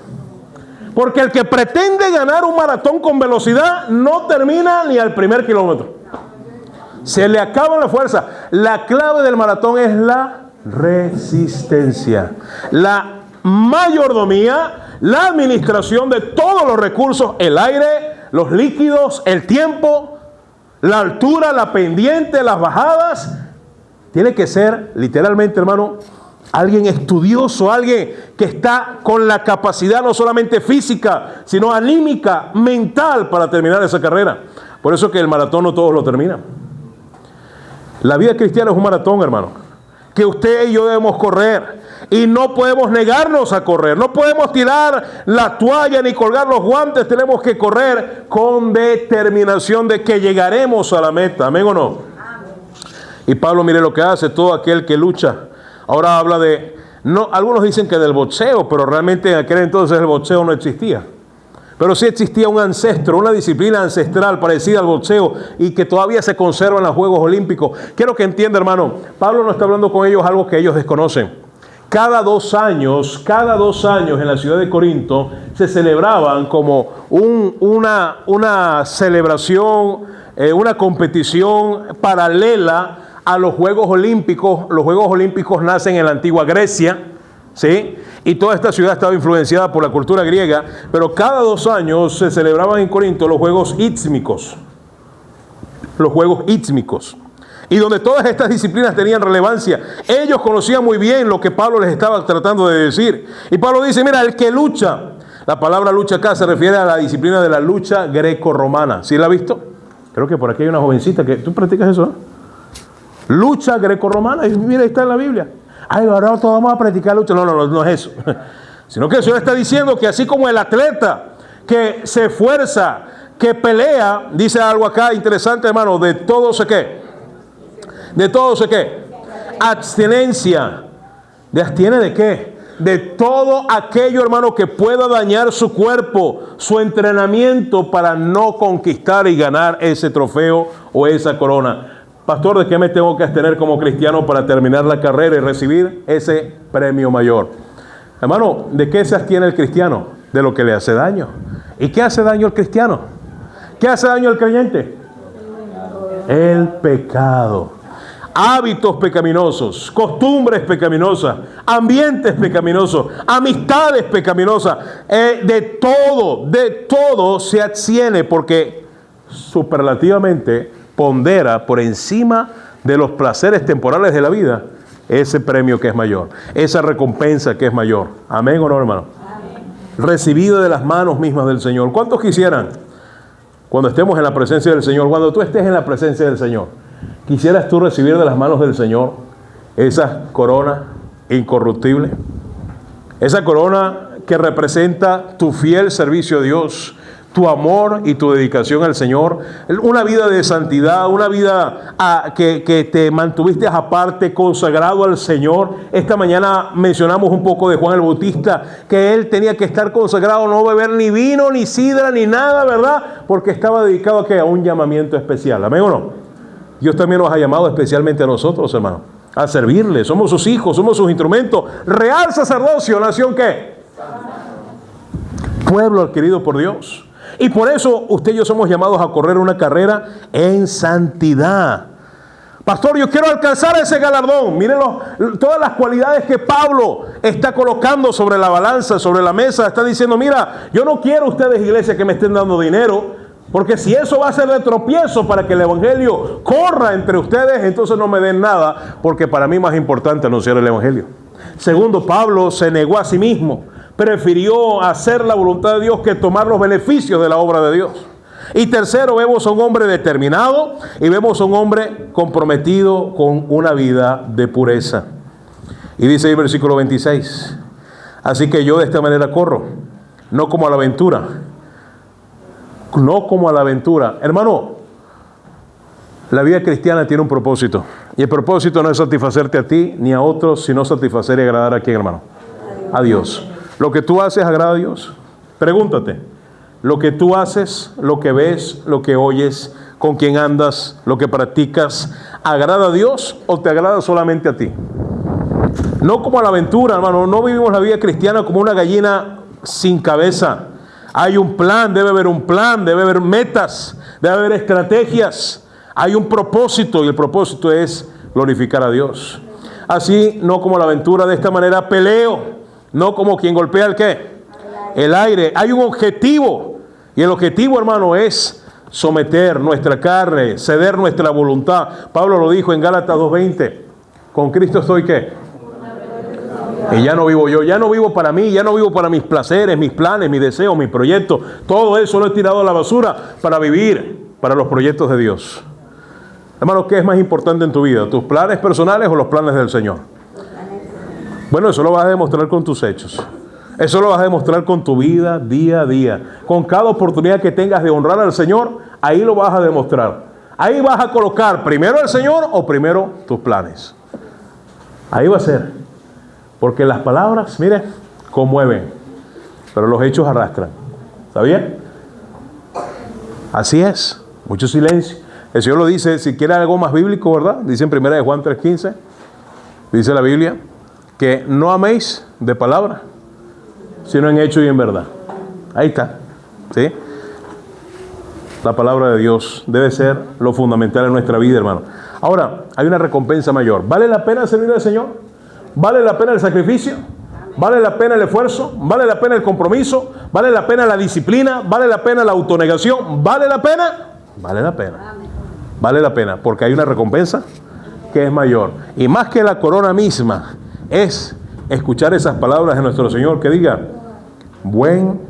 Porque el que pretende ganar un maratón con velocidad no termina ni al primer kilómetro. Se le acaba la fuerza. La clave del maratón es la resistencia, la mayordomía, la administración de todos los recursos, el aire, los líquidos, el tiempo, la altura, la pendiente, las bajadas. Tiene que ser literalmente, hermano, alguien estudioso, alguien que está con la capacidad no solamente física, sino anímica, mental para terminar esa carrera. Por eso que el maratón no todos lo terminan. La vida cristiana es un maratón, hermano, que usted y yo debemos correr. Y no podemos negarnos a correr. No podemos tirar la toalla ni colgar los guantes. Tenemos que correr con determinación de que llegaremos a la meta. ¿Amén o no? Y Pablo, mire lo que hace, todo aquel que lucha. Ahora habla de, no, algunos dicen que del boxeo, pero realmente en aquel entonces el boxeo no existía. Pero sí existía un ancestro, una disciplina ancestral parecida al boxeo y que todavía se conserva en los Juegos Olímpicos. Quiero que entienda, hermano, Pablo no está hablando con ellos algo que ellos desconocen. Cada dos años en la ciudad de Corinto se celebraban como una celebración, una competición paralela a los Juegos Olímpicos. Los Juegos Olímpicos nacen en la antigua Grecia, ¿sí? Y toda esta ciudad estaba influenciada por la cultura griega, pero cada 2 años se celebraban en Corinto los Juegos Ístmicos. Los Juegos Ístmicos. Y donde todas estas disciplinas tenían relevancia. Ellos conocían muy bien lo que Pablo les estaba tratando de decir. Y Pablo dice, mira, el que lucha. La palabra lucha acá se refiere a la disciplina de la lucha greco-romana. ¿Sí la ha visto? Creo que por aquí hay una jovencita que... ¿Tú practicas eso, no? Lucha greco-romana. Y mira, ahí está en la Biblia. Ay, ahora todos vamos a practicar lucha. No es eso. Sino que el Señor está diciendo que así como el atleta que se esfuerza, que pelea, dice algo acá interesante, hermano, de todo se qué. De todo se qué. Abstinencia. ¿De abstiene de qué? De todo aquello, hermano, que pueda dañar su cuerpo, su entrenamiento para no conquistar y ganar ese trofeo o esa corona. Pastor, ¿de qué me tengo que abstener como cristiano para terminar la carrera y recibir ese premio mayor? Hermano, ¿de qué se abstiene el cristiano? De lo que le hace daño. ¿Y qué hace daño al cristiano? ¿Qué hace daño al creyente? El pecado. Hábitos pecaminosos, costumbres pecaminosas, ambientes pecaminosos, amistades pecaminosas. De todo se abstiene porque superlativamente pondera por encima de los placeres temporales de la vida ese premio que es mayor, esa recompensa que es mayor. ¿Amén o no, hermano? Amén. Recibido de las manos mismas del Señor. ¿Cuántos quisieran, cuando estemos en la presencia del Señor, cuando tú estés en la presencia del Señor, quisieras tú recibir de las manos del Señor esa corona incorruptible? Esa corona que representa tu fiel servicio a Dios, tu amor y tu dedicación al Señor, una vida de santidad, una vida que te mantuviste aparte, consagrado al Señor. Esta mañana mencionamos un poco de Juan el Bautista, que él tenía que estar consagrado, no beber ni vino, ni sidra, ni nada, ¿verdad? Porque estaba dedicado a un llamamiento especial. ¿Amén o no? Dios también nos ha llamado especialmente a nosotros, hermano, a servirle. Somos sus hijos, somos sus instrumentos. Real sacerdocio, nación ¿qué? Pueblo adquirido por Dios. Y por eso usted y yo somos llamados a correr una carrera en santidad. Pastor, yo quiero alcanzar ese galardón. Miren todas las cualidades que Pablo está colocando sobre la balanza, sobre la mesa. Está diciendo, mira, yo no quiero ustedes, iglesia, que me estén dando dinero, porque si eso va a ser de tropiezo para que el evangelio corra entre ustedes, entonces no me den nada, porque para mí es más importante anunciar el evangelio. Segundo, Pablo se negó a sí mismo. prefirió hacer la voluntad de Dios que tomar los beneficios de la obra de Dios. Y tercero, vemos a un hombre determinado y vemos a un hombre comprometido con una vida de pureza. Y dice el versículo 26, así que yo de esta manera corro, no como a la aventura. No como a la aventura. Hermano, la vida cristiana tiene un propósito. Y el propósito no es satisfacerte a ti ni a otros, sino satisfacer y agradar a quién, hermano. A Dios. Lo que tú haces agrada a Dios. Pregúntate, lo que tú haces, lo que ves, lo que oyes, con quién andas, lo que practicas, ¿agrada a Dios o te agrada solamente a ti? No como a la aventura, hermano. No vivimos la vida cristiana como una gallina sin cabeza. Hay un plan, debe haber metas, debe haber estrategias. Hay un propósito y el propósito es glorificar a Dios. Así, no como la aventura, de esta manera peleo, no como quien golpea el ¿qué? El aire. Hay un objetivo y el objetivo, hermano, es someter nuestra carne, ceder nuestra voluntad. Pablo lo dijo en Gálatas 2:20, con Cristo estoy ¿qué? Y ya no vivo yo, ya no vivo para mí, ya no vivo para mis placeres, mis planes, mis deseos, mis proyectos. Todo eso lo he tirado a la basura para vivir para los proyectos de Dios. Hermano, ¿qué es más importante en tu vida? ¿Tus planes personales o los planes del Señor? Bueno, eso lo vas a demostrar con tus hechos. Eso lo vas a demostrar con tu vida día a día. Con cada oportunidad que tengas de honrar al Señor, ahí lo vas a demostrar. Ahí vas a colocar primero al Señor o primero tus planes. Ahí va a ser. Porque las palabras, mire, conmueven, pero los hechos arrastran. ¿Está bien? Así es. Mucho silencio. El Señor lo dice, si quiere algo más bíblico, ¿verdad? Dice en 1 Juan 3:15, dice la Biblia, que no améis de palabra, sino en hecho y en verdad. Ahí está. ¿Sí? La palabra de Dios debe ser lo fundamental en nuestra vida, hermano. Ahora, hay una recompensa mayor. ¿Vale la pena servir al Señor? ¿Vale la pena el sacrificio? ¿Vale la pena el esfuerzo? ¿Vale la pena el compromiso? ¿Vale la pena la disciplina? ¿Vale la pena la autonegación? ¿Vale la pena? Vale la pena. Vale la pena, porque hay una recompensa que es mayor. Y más que la corona misma, es escuchar esas palabras de nuestro Señor que diga, buen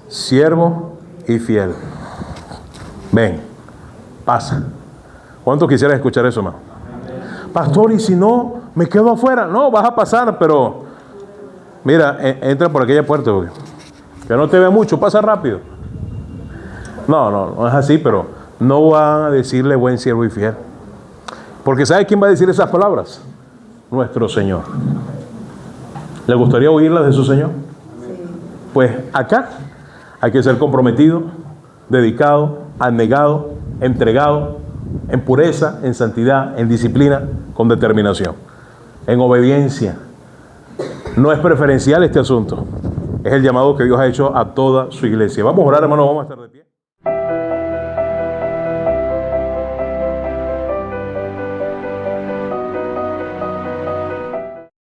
siervo y fiel. Ven, pasa. ¿Cuántos quisieran escuchar eso, hermano? Pastor, ¿y si no me quedo afuera? No, vas a pasar, pero mira, entra por aquella puerta, porque que no te ve mucho, pasa rápido. No es así, pero no van a decirle buen siervo y fiel. Porque ¿sabe quién va a decir esas palabras? Nuestro Señor. ¿Le gustaría oírlas de su Señor? Sí. Pues acá hay que ser comprometido, dedicado, abnegado, entregado, en pureza, en santidad, en disciplina, con determinación, en obediencia. No es preferencial este asunto. Es el llamado que Dios ha hecho a toda su iglesia. Vamos a orar, hermano, vamos a estar de pie.